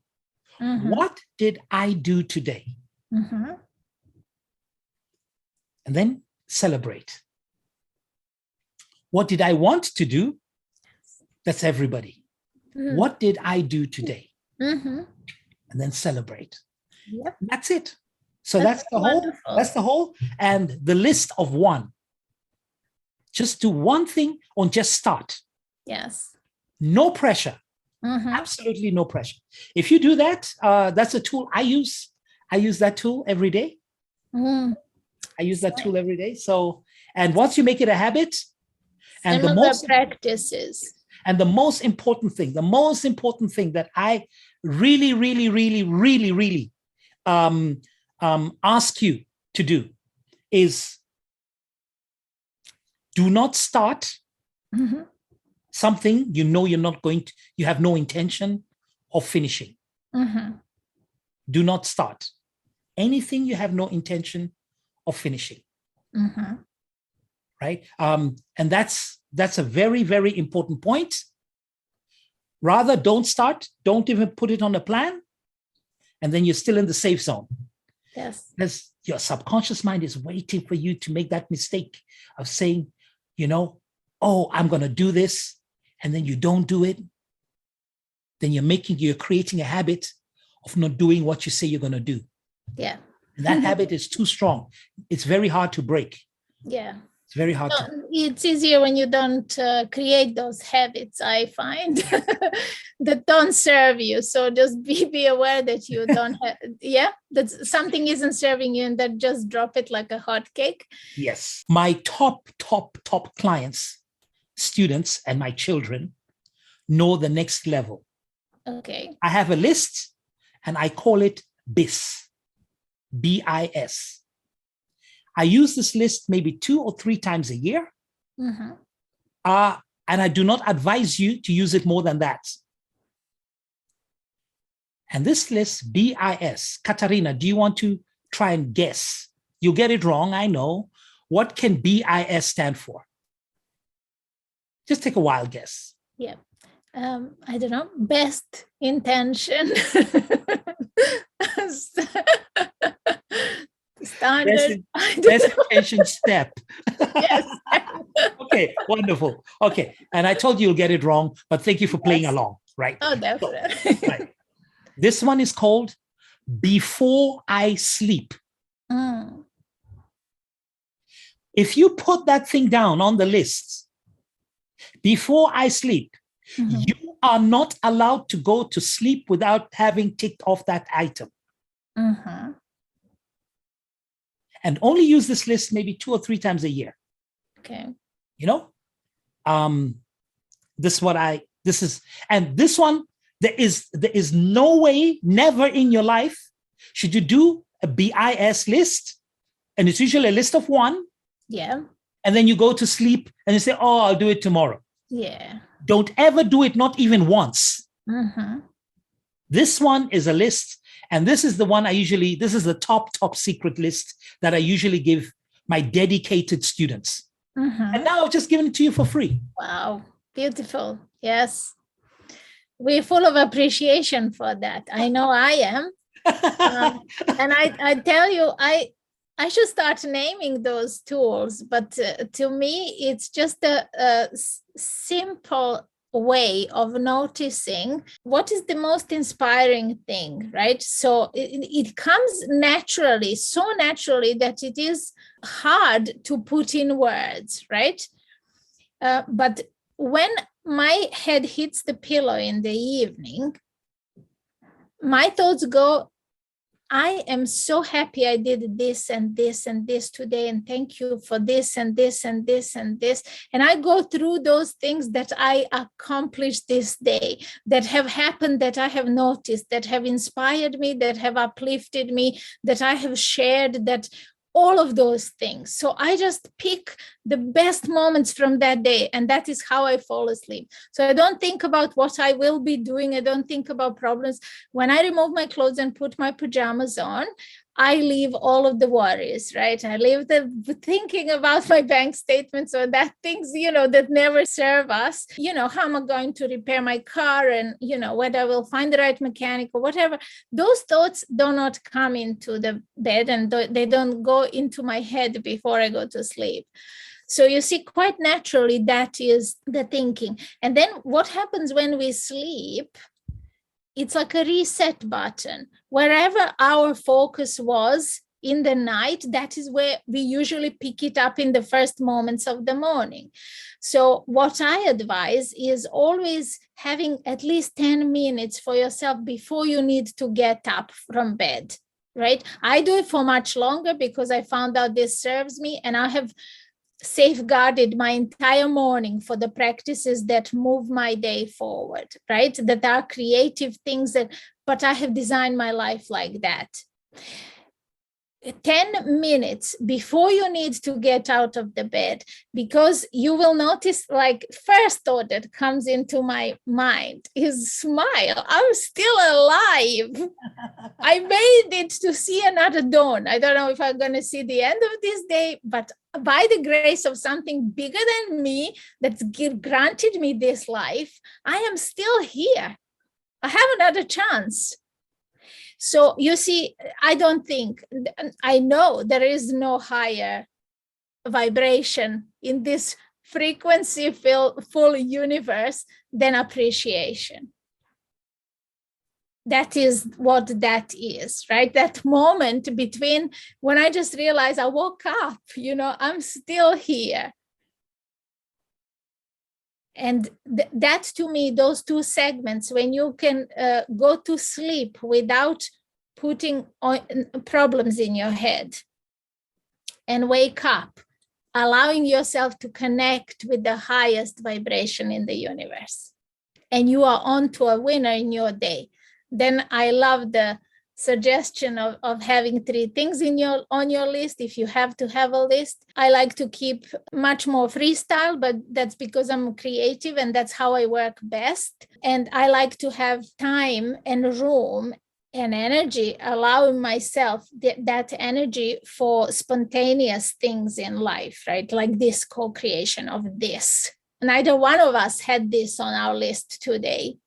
What did I do today? And then celebrate. What did I want to do? That's everybody. What did I do today? And then celebrate. Yep. That's it. So that's the whole. That's the whole. And the list of 1. Just do one thing or just start. Yes. No pressure. Absolutely no pressure. If you do that, that's a tool I use. I use that tool every day. I use that tool every day. So, and once you make it a habit, and the most practices. And the most important thing that I really ask you to do is do not start something you're not going to, you have no intention of finishing. Do not start. anything you have no intention of finishing. Mm-hmm. Right? And that's a very, very important point. Rather, don't start, don't even put it on a plan, and then you're still in the safe zone. Yes. Because your subconscious mind is waiting for you to make that mistake of saying, oh, I'm going to do this, and then you don't do it. Then you're creating a habit of not doing what you say you're going to do. Yeah. And that habit is too strong. It's very hard to break. Yeah. It's very hard It's easier when you don't create those habits, I find, that don't serve you. So just be aware that you don't have, that something isn't serving you, and that just drop it like a hot cake. Yes. My top clients, students, and my children know the next level. Okay. I have a list and I call it BIS, BIS. I use this list maybe 2 or 3 times a year. Mm-hmm. And I do not advise you to use it more than that. And this list, BIS, Katarina, do you want to try and guess? You'll get it wrong, I know. What can BIS stand for? Just take a wild guess. Yeah. I don't know. Best intention. Standard. Best intention step. Yes. Okay, wonderful. Okay, and I told you you'll get it wrong, but thank you for playing along, right? Oh, definitely. So, right. This one is called Before I Sleep. Mm. If you put that thing down on the list, before I sleep, Mm-hmm. you are not allowed to go to sleep without having ticked off that item. Mm-hmm. And only use this list maybe 2 or 3 times a year. Okay. This one, there is no way, never in your life should you do a BIS list, and it's usually a list of 1. Yeah. And then you go to sleep and you say, oh, I'll do it tomorrow. Yeah. Don't ever do it, not even once. Mm-hmm. This one is a list, and this is the one this is the top secret list that I usually give my dedicated students. Mm-hmm. And now I've just given it to you for free. Wow. Beautiful. Yes. We're full of appreciation for that. I know I am. And I tell you, I should start naming those tools, but to me, it's just a simple way of noticing what is the most inspiring thing, right? So it comes naturally, so naturally that it is hard to put in words, right? But when my head hits the pillow in the evening, my thoughts go, I am so happy I did this and this and this today, and thank you for this and this and this and this. And I go through those things that I accomplished this day, that have happened, that I have noticed, that have inspired me, that have uplifted me, that I have shared, that all of those things. So I just pick the best moments from that day, and that is how I fall asleep. So I don't think about what I will be doing. I don't think about problems. When I remove my clothes and put my pajamas on, I leave all of the worries, right? I leave the thinking about my bank statements or that things, that never serve us. How am I going to repair my car, and, whether I will find the right mechanic or whatever. Those thoughts do not come into the bed, and they don't go into my head before I go to sleep. So you see, quite naturally, that is the thinking. And then what happens when we sleep? It's like a reset button. Wherever our focus was in the night, that is where we usually pick it up in the first moments of the morning. So what I advise is always having at least 10 minutes for yourself before you need to get up from bed, right? I do it for much longer because I found out this serves me, and I have safeguarded my entire morning for the practices that move my day forward, right? That are creative things but I have designed my life like that. 10 minutes before you need to get out of the bed, because you will notice, like, first thought that comes into my mind is smile. I'm still alive. I made it to see another dawn. I don't know if I'm going to see the end of this day, but by the grace of something bigger than me that's granted me this life, I am still here. I have another chance. So you see, I know there is no higher vibration in this frequency full universe than appreciation. That is what that is, right? That moment between when I just realized I woke up, I'm still here. And that, to me, those two segments, when you can go to sleep without putting problems in your head and wake up, allowing yourself to connect with the highest vibration in the universe, and you are on to a winner in your day. Then I love the suggestion of having 3 things on your list if you have to have a list. I like to keep much more freestyle, but that's because I'm creative and that's how I work best. And I like to have time and room and energy, allowing myself that energy for spontaneous things in life, right? Like this co-creation of this. Neither one of us had this on our list today.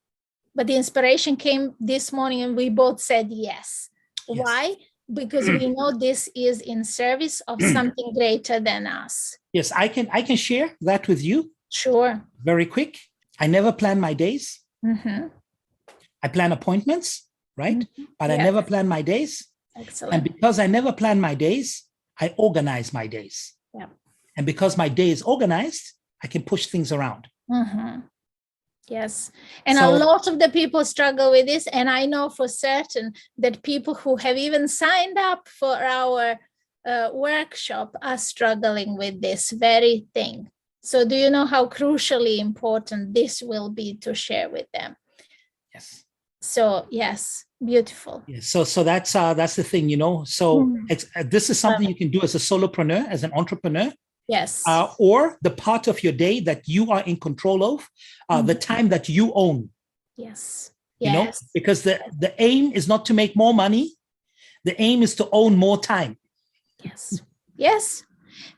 But the inspiration came this morning and we both said yes. Why? Because we know this is in service of something greater than us. Yes, I can share that with you. Sure. Very quick. I never plan my days. Mm-hmm. I plan appointments, right? Mm-hmm. But I never plan my days. Excellent. And because I never plan my days, I organize my days. Yeah. And because my day is organized, I can push things around. Mm-hmm. Yes. And a lot of the people struggle with this. And I know for certain that people who have even signed up for our workshop are struggling with this very thing. So do you know how crucially important this will be to share with them? Yes. So yes, beautiful. Yes. So that's the thing, So this is something you can do as a solopreneur, as an entrepreneur. Yes. Or the part of your day that you are in control of, the time that you own. Yes. Because the aim is not to make more money. The aim is to own more time. Yes. Yes.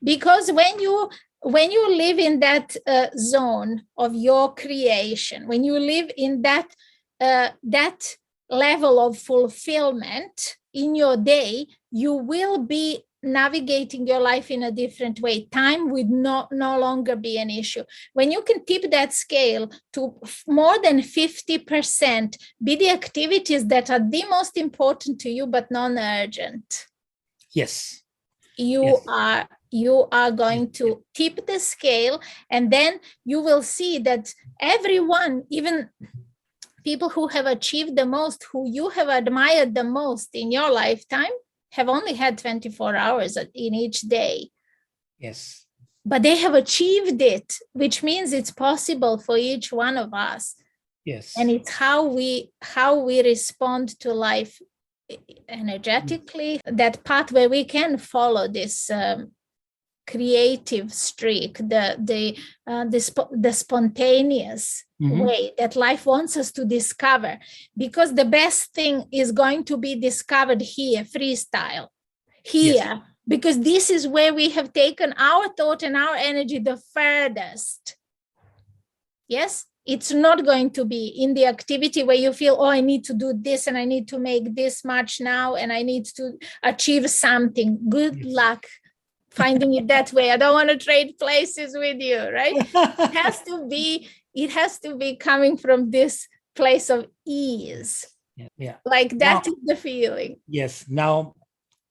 Because when you live in that zone of your creation, when you live in that level of fulfillment in your day, you will be navigating your life in a different way. Time would no longer be an issue. When you can tip that scale to more than 50%, be the activities that are the most important to you, but non-urgent. Yes. You are going to tip the scale, and then you will see that everyone, even people who have achieved the most, who you have admired the most in your lifetime, have only had 24 hours in each day. Yes. But they have achieved it, which means it's possible for each one of us. Yes. And it's how we respond to life energetically, that path where we can follow this creative streak, the spontaneous way that life wants us to discover, because the best thing is going to be discovered here, freestyle, here, because this is where we have taken our thought and our energy the furthest. Yes, it's not going to be in the activity where you feel, I need to do this and I need to make this much now and I need to achieve something. Good luck finding it that way. I don't want to trade places with you, right? It has to be coming from this place of ease. Yeah. Like that is the feeling. Yes. Now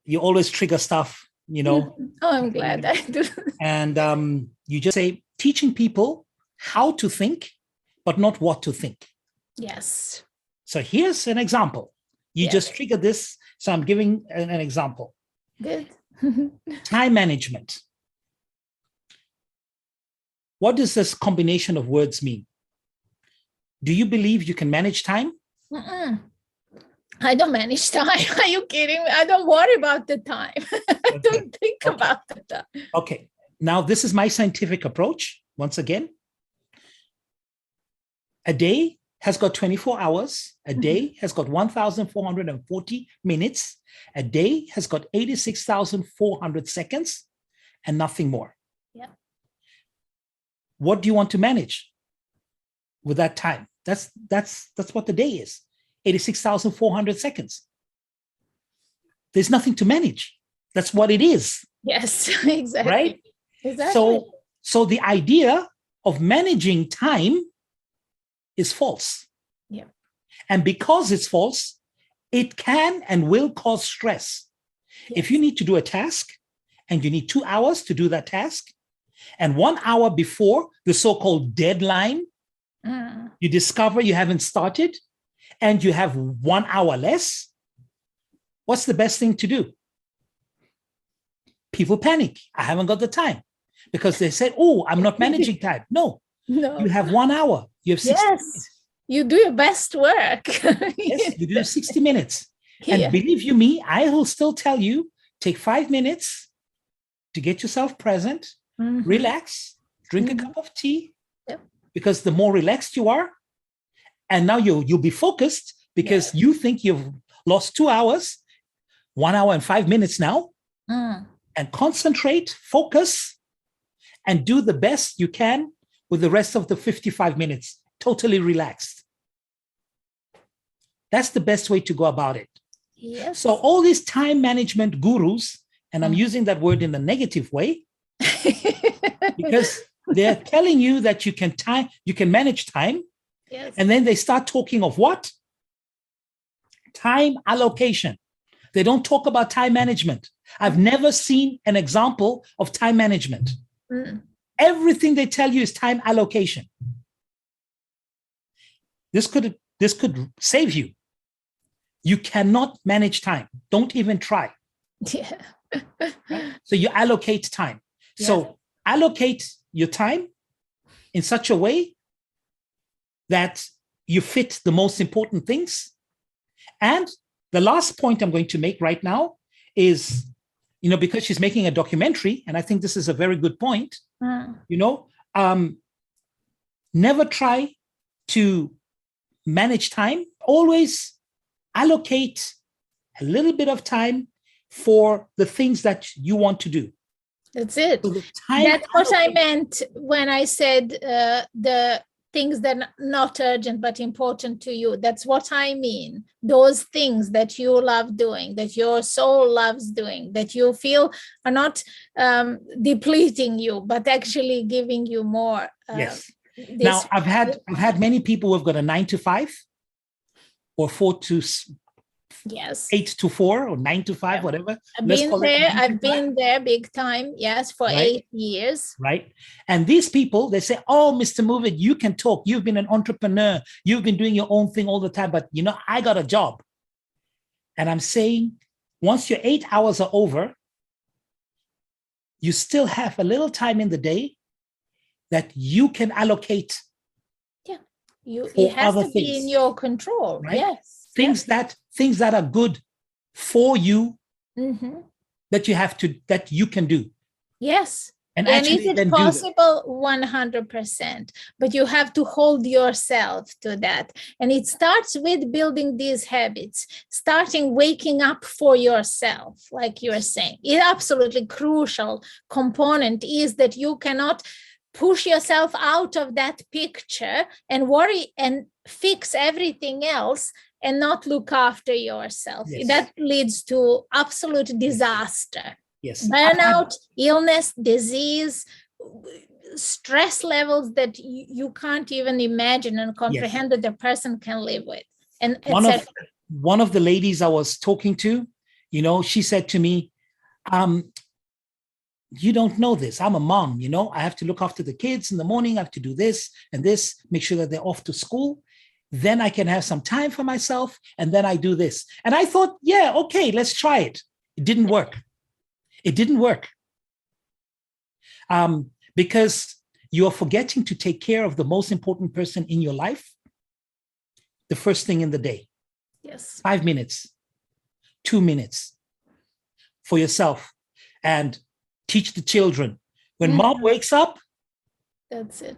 you always trigger stuff, Oh, I'm glad I do. And you just say teaching people how to think, but not what to think. Yes. So here's an example. You just triggered this. So I'm giving an example. Good. Time management. What does this combination of words mean? Do you believe you can manage time? I don't manage time. Are you kidding me? I don't worry about the time. I don't think about the time. Okay. Now, this is my scientific approach. Once again, a day has got 24 hours. A day has got 1,440 minutes. A day has got 86,400 seconds and nothing more. Yeah. What do you want to manage with that time? That's what the day is. 86,400 seconds. There's nothing to manage. That's what it is. Yes, exactly. Right? Exactly. So the idea of managing time is false. Yeah. And because it's false, it can and will cause stress. Yes. If you need to do a task and you need 2 hours to do that task, and 1 hour before the so-called deadline, you discover you haven't started and you have 1 hour less, what's the best thing to do? People panic. I haven't got the time because they say, oh, I'm not managing time. No, you have 1 hour. You have 60 minutes. You do your best work. Yes, you do 60 minutes. And believe you me, I will still tell you, take 5 minutes to get yourself present, relax, drink a cup of tea, because the more relaxed you are, and now you'll be focused because you think you've lost 2 hours, 1 hour and 5 minutes now, and concentrate, focus, and do the best you can with the rest of the 55 minutes, totally relaxed. That's the best way to go about it. Yes. So all these time management gurus, and I'm using that word in a negative way, because they're telling you that you can manage time. Yes. And then they start talking of what? Time allocation. They don't talk about time management. I've never seen an example of time management. Everything they tell you is time allocation. This could save you. You cannot manage time. Don't even try. Yeah. So you allocate time. Yeah. So allocate your time in such a way that you fit the most important things. And the last point I'm going to make right now is, because she's making a documentary, and I think this is a very good point, never try to manage time. Always allocate a little bit of time for the things that you want to do. That's it. So that's what I meant when I said the things that are not urgent but important to you. That's what I mean. Those things that you love doing, that your soul loves doing, that you feel are not depleting you, but actually giving you more. Yes. Now, I've had many people who've got a 9 to 5 or 8 to 4 or 9 to 5, whatever. I've been there big time. Yes, for 8 years. Right. And these people, they say, oh, Mr. Move It, you can talk. You've been an entrepreneur. You've been doing your own thing all the time. But, I got a job. And I'm saying, once your 8 hours are over, you still have a little time in the day that you can allocate. Yeah. It has to be in your control. Right? Yes. Things that are good for you, that you can do. Yes. And is it possible? 100%. But you have to hold yourself to that. And it starts with building these habits, starting waking up for yourself, like you're saying. An absolutely crucial component is that you cannot push yourself out of that picture and worry and fix everything else and not look after yourself. Yes. That leads to absolute disaster. Yes. Burnout, illness, disease, stress levels that you can't even imagine and comprehend that the person can live with. And one of the ladies I was talking to, she said to me, you don't know this. I'm a mom, I have to look after the kids in the morning. I have to do this and this, make sure that they're off to school. Then I can have some time for myself. And then I do this. And I thought, yeah, okay, let's try it. It didn't work. Because you're forgetting to take care of the most important person in your life the first thing in the day. Yes. 5 minutes, 2 minutes for yourself, and teach the children. When mom wakes up, that's it.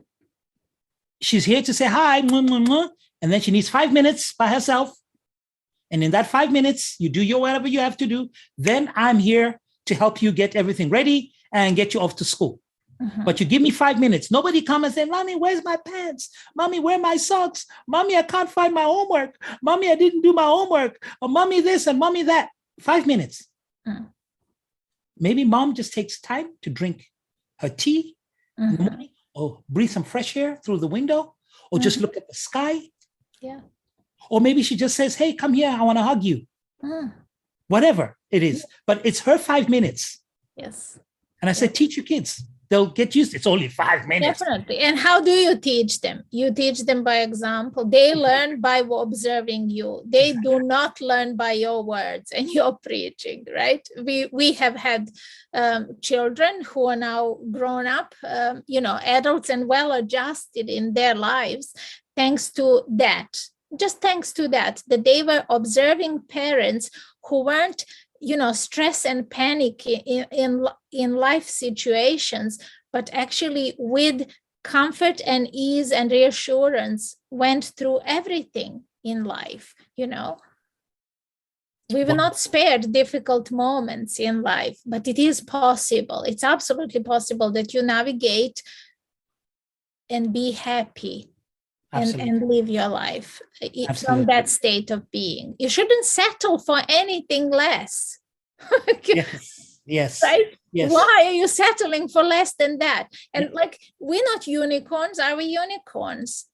She's here to say hi, and then she needs 5 minutes by herself. And in that 5 minutes, you do whatever you have to do. Then I'm here to help you get everything ready and get you off to school. But you give me 5 minutes. Nobody come and say, Mommy, where's my pants? Mommy, where are my socks? Mommy, I can't find my homework. Mommy, I didn't do my homework. Or Mommy this and Mommy that. 5 minutes. Maybe mom just takes time to drink her tea in the morning, or breathe some fresh air through the window, or just look at the sky. Yeah. Or maybe she just says, hey, come here, I want to hug you. Whatever it is. But it's her 5 minutes. Yes. And I said, teach your kids. They'll get used. It's only 5 minutes. Definitely. And how do you teach them? You teach them by example. They learn by observing you. They do not learn by your words and your preaching, right? We have had children who are now grown up, adults and well-adjusted in their lives, thanks to that. Just thanks to that they were observing parents who weren't stress and panic in life situations, but actually with comfort and ease and reassurance went through everything in life. We were not spared difficult moments in life, but it is possible. It's absolutely possible that you navigate and be happy and live your life from that state of being. You shouldn't settle for anything less. Yes. Right? Yes. Why are you settling for less than that? And we're not unicorns. Are we unicorns?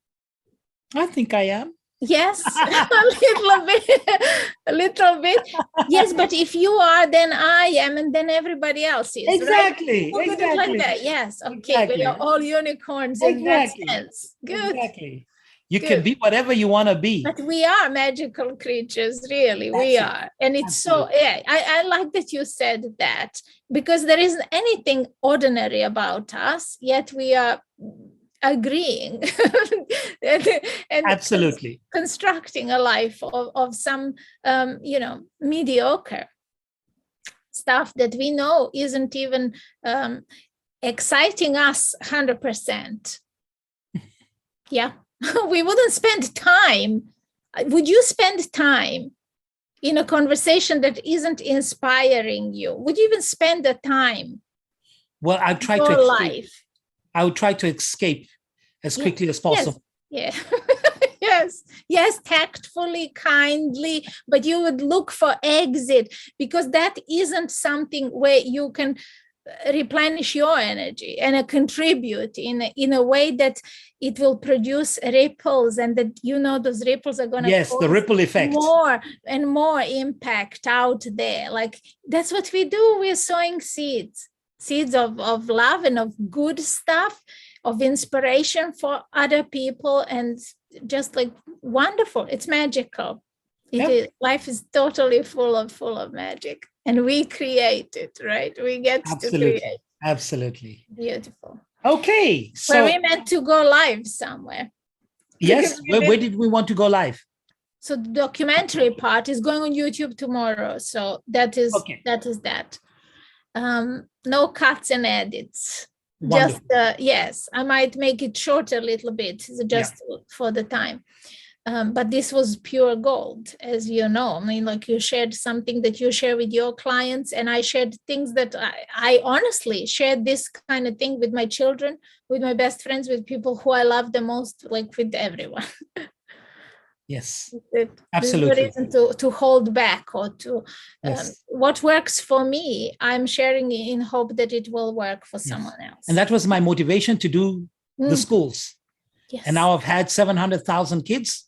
I think I am. Yes, a little bit. Yes, but if you are, then I am, and then everybody else is. Exactly. Right? Exactly. Like that. Yes. Okay. Exactly. We are all unicorns in that sense. Good. Exactly. You can be whatever you want to be. But we are magical creatures, really. We are. And it's I like that you said that, because there isn't anything ordinary about us, yet we are agreeing and absolutely constructing a life of some mediocre stuff that we know isn't even exciting us 100%. Yeah. We wouldn't spend time. Would you spend time in a conversation that isn't inspiring you? Would you even spend the time? Well, I'd try to escape. I would try to escape as quickly as possible. Yes. Yes, tactfully, kindly, but you would look for exit, because that isn't something where you can replenish your energy and contribute in a way that it will produce ripples, and that those ripples are going to cause the ripple effect, more and more impact out there. Like, that's what we do. We're sowing seeds of love and of good stuff, of inspiration for other people, and just wonderful. It's magical. It is. Life is totally full of magic. And we create it, right? We get to create. Absolutely. Beautiful. Okay. So we're meant to go live somewhere. Yes. Where did we want to go live? So the documentary part is going on YouTube tomorrow. So that is that. No cuts and edits. Wonderful. Just I might make it short a little bit, just for the time. But this was pure gold, as you know. I mean, you shared something that you share with your clients, and I shared things that I honestly shared this kind of thing with my children, with my best friends, with people who I love the most, with everyone. Yes, absolutely. There's no reason to hold back or to what works for me, I'm sharing in hope that it will work for someone else. And that was my motivation to do the schools. Yes. And now I've had 700,000 kids.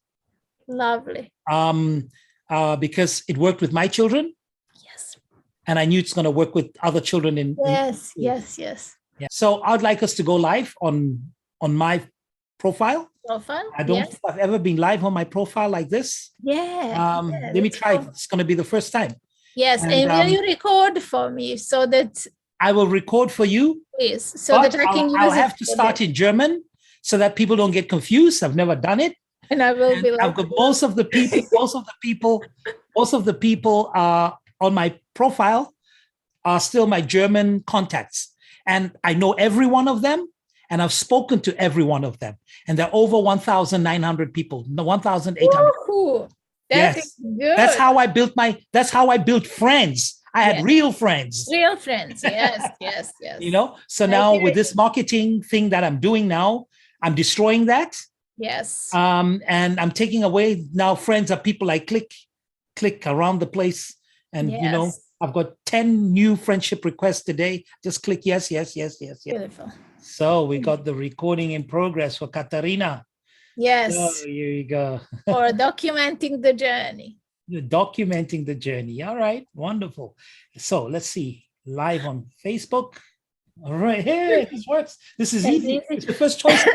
Lovely. Because it worked with my children. Yes. And I knew it's going to work with other children Yes. Yeah. So I'd like us to go live on my profile. I don't think I've ever been live on my profile like this. Let me try. It's going to be the first time. Yes. And will you record for me so that I will record for you? Please, so that I can use it. I'll have to start in German so that people don't get confused. I've never done it. And I will be like, I've got most of the people on my profile are still my German contacts. And I know every one of them, and I've spoken to every one of them. And there are over 1,900 people, 1,800. That is good. That's how I built friends. I had real friends. Real friends. Yes, yes, yes. You know, so now with this marketing thing that I'm doing now, I'm destroying that. Yes. And I'm taking away now friends are people I click around the place. And, you know, I've got 10 new friendship requests today. Just click yes. Beautiful. So we got the recording in progress for Katarina. Yes. So here you go. For documenting the journey. You're documenting the journey. All right. Wonderful. So let's see. Live on Facebook. All right. Hey, this works. This is easy. It's the first choice.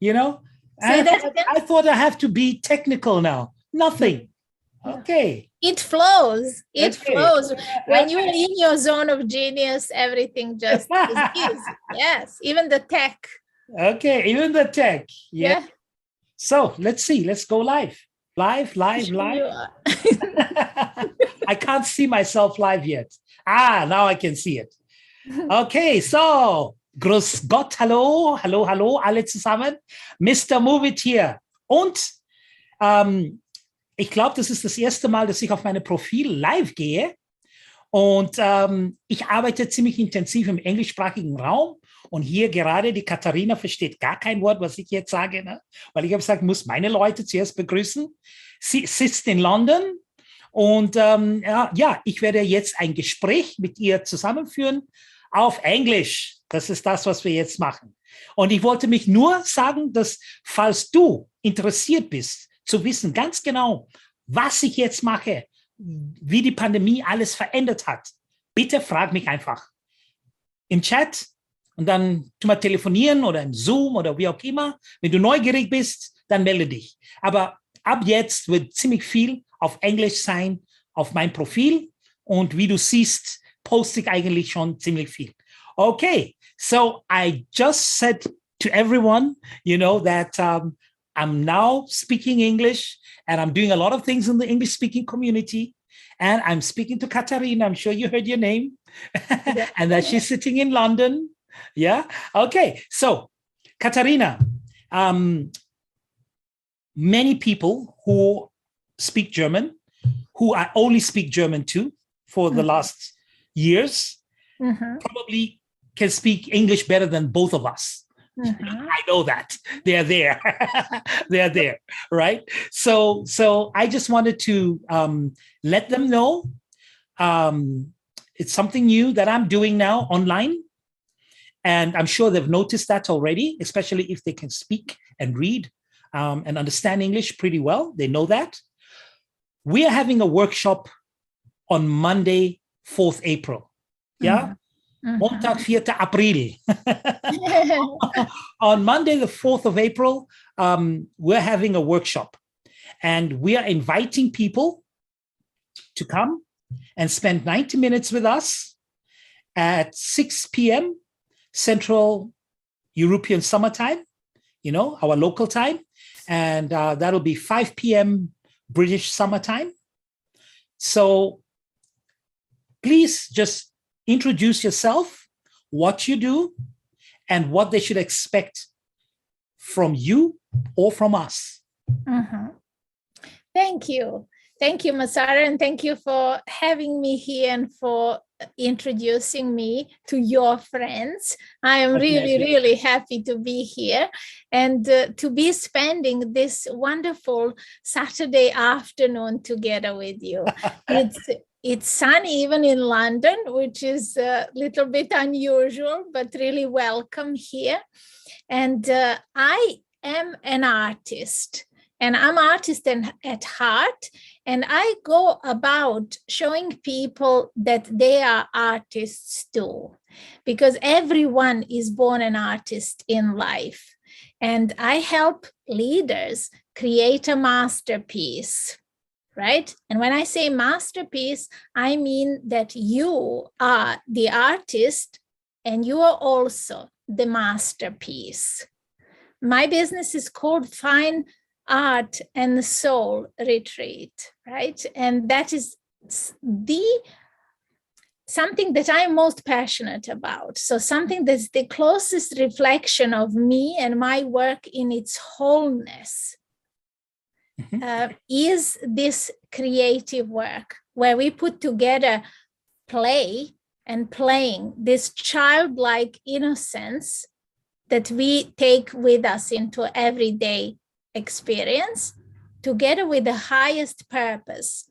You know? I thought I have to be technical now. Nothing. Okay. It flows. It flows. When you're in your zone of genius, everything just is easy. Yes. Even the tech. Okay. Even the tech. Yeah. So let's see. Let's go live. Live. I can't see myself live yet. Now I can see it. Okay. So Grüß Gott, hallo, alle zusammen. Mr. Move It hier. Und ich glaube, das ist das erste Mal, dass ich auf meine Profil live gehe. Und ich arbeite ziemlich intensiv im englischsprachigen Raum. Und hier gerade die Katharina versteht gar kein Wort, was ich jetzt sage, ne? Weil ich habe gesagt, ich muss meine Leute zuerst begrüßen. Sie sitzt in London. Und ich werde jetzt ein Gespräch mit ihr zusammenführen auf Englisch. Das ist das, was wir jetzt machen. Und ich wollte mich nur sagen, dass falls du interessiert bist, zu wissen ganz genau, was ich jetzt mache, wie die Pandemie alles verändert hat, bitte frag mich einfach im Chat und dann tun wir telefonieren oder im Zoom oder wie auch immer. Wenn du neugierig bist, dann melde dich. Aber ab jetzt wird ziemlich viel auf Englisch sein, auf mein Profil. Und wie du siehst, poste ich eigentlich schon ziemlich viel. Okay, so I just said to everyone, you know, that I'm now speaking English and I'm doing a lot of things in the English speaking community. And I'm speaking to Katarina. I'm sure you heard your name. And that she's sitting in London. Yeah. Okay. So Katarina, many people who speak German, who I only speak German to for the last years, probably can speak English better than both of us. I know that they're there. They're there, right? So I just wanted to let them know it's something new that I'm doing now online. And I'm sure they've noticed that already, especially if they can speak and read and understand English pretty well. They know that. We are having a workshop on Monday, 4th April. Yeah? Montag, 4. April. On Monday, the 4th of April, we're having a workshop. And we are inviting people to come and spend 90 minutes with us at 6 p.m. Central European Summertime, you know, our local time. And that'll be 5 p.m. British Summertime. So please just introduce yourself, what you do, and what they should expect from you or from us. Thank you. Thank you, Masara, and thank you for having me here and for introducing me to your friends. I am really happy to be here and to be spending this wonderful Saturday afternoon together with you. It's sunny even in London, which is a little bit unusual, but really welcome here. And I am an artist, and I'm artist at heart. And I go about showing people that they are artists too, because everyone is born an artist in life. And I help leaders create a masterpiece. Right? And when I say masterpiece, I mean that you are the artist and you are also the masterpiece. My business is called Find art and soul retreat, right? And that is something that I'm most passionate about. So something that's the closest reflection of me and my work in its wholeness is this creative work where we put together play and playing, this childlike innocence that we take with us into everyday experience, together with the highest purpose.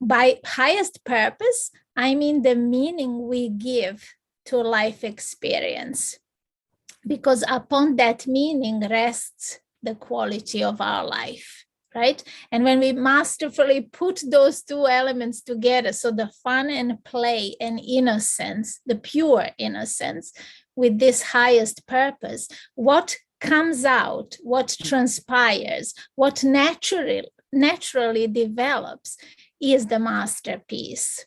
By highest purpose, I mean the meaning we give to life experience, because upon that meaning rests the quality of our life, right? And when we masterfully put those two elements together, so the fun and play and innocence, the pure innocence, with this highest purpose, what comes out, what transpires, what naturally develops is the masterpiece.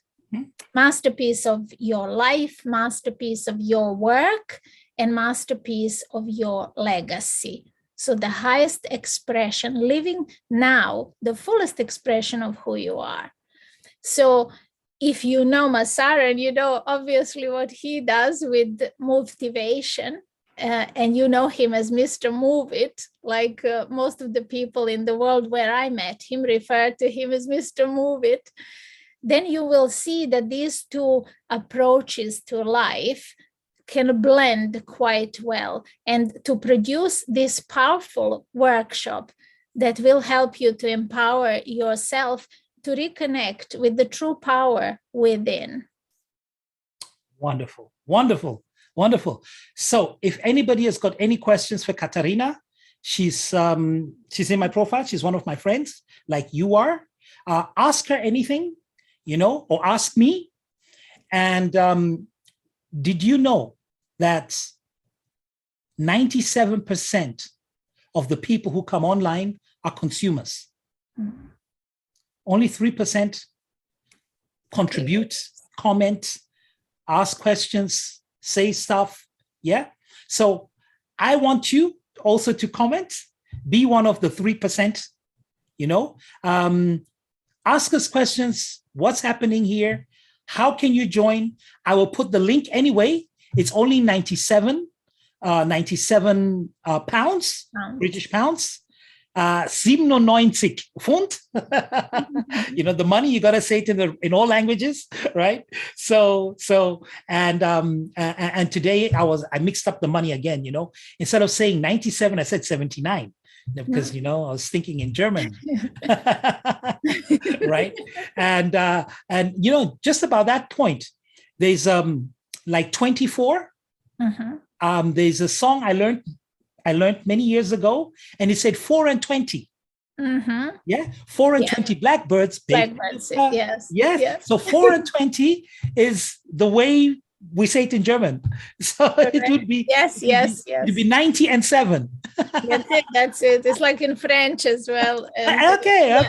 Masterpiece of your life, masterpiece of your work, and masterpiece of your legacy. So the highest expression, living now, the fullest expression of who you are. So if you know Masara, and you know obviously what he does with motivation, and you know him as Mr. Move It, like most of the people in the world where I met him refer to him as Mr. Move It, then you will see that these two approaches to life can blend quite well, and to produce this powerful workshop that will help you to empower yourself to reconnect with the true power within. Wonderful, wonderful, wonderful. So if anybody has got any questions for Katarina, she's in my profile. She's one of my friends, like you are. Ask her anything, or ask me. And did you know that 97% of the people who come online are consumers? Mm-hmm. Only 3% contribute, comment, ask questions, say stuff. Yeah. So I want you also to comment, be one of the 3%, ask us questions. What's happening here? How can you join? I will put the link anyway. It's only 97 pounds, British pounds. 97 Pfund. The money, you got to say it in all languages, right? So and today I mixed up the money again, instead of saying 97, I said 79, because I was thinking in German. Right? And just about that point, there's like 24. There's a song I learned many years ago, and it said 4 and 20. Yeah, 4 and 20 blackbirds. Blackbirds, yes. Yes. So 4 and 20 is the way we say it in German. So correct. It would be yes. It would be 90 and 7. That's it. It's like in French as well. Okay.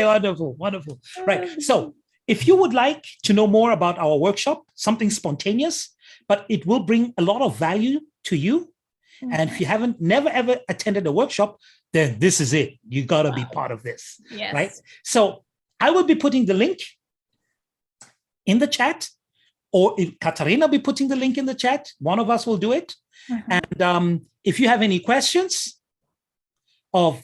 Wonderful. Right. So if you would like to know more about our workshop, something spontaneous, but it will bring a lot of value to you. And if you never ever attended a workshop, then this is it. You got to be part of this, right? So I will be putting the link in the chat, or if Katarina will be putting the link in the chat. One of us will do it. And if you have any questions of,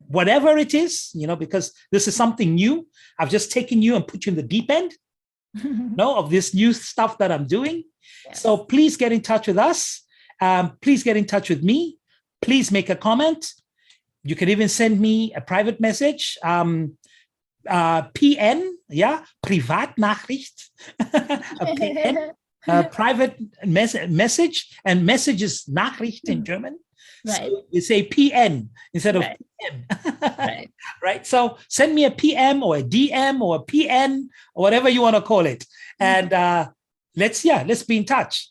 whatever it is, because this is something new, I've just taken you and put you in the deep end, of this new stuff that I'm doing. Yes. So please get in touch with us. Please get in touch with me. Please make a comment. You can even send me a private message. PN, Privatnachricht. PN, private message, and message is Nachricht in German. Right. So we say PN instead of PM. Right. So send me a PM or a DM or a PN or whatever you want to call it. And let's be in touch.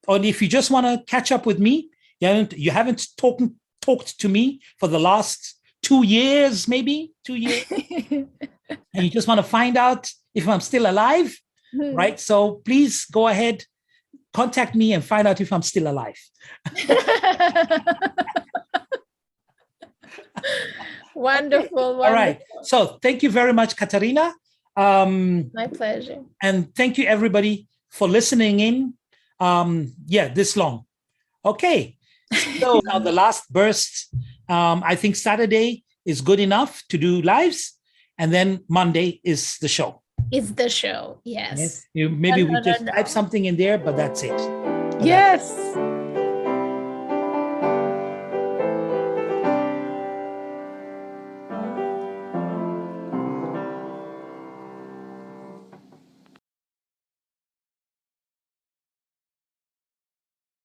Or if you just want to catch up with me, you haven't talked to me for the last 2 years, maybe 2 years, and you just want to find out if I'm still alive, right? So please go ahead, contact me and find out if I'm still alive. Wonderful. All right. So thank you very much, Katarina. My pleasure. And thank you, everybody, for listening in. This long. Okay. So now the last burst. I think Saturday is good enough to do lives. And then Monday is the show. It's the show. Yes. Maybe we just type something in there, but that's it. Yes.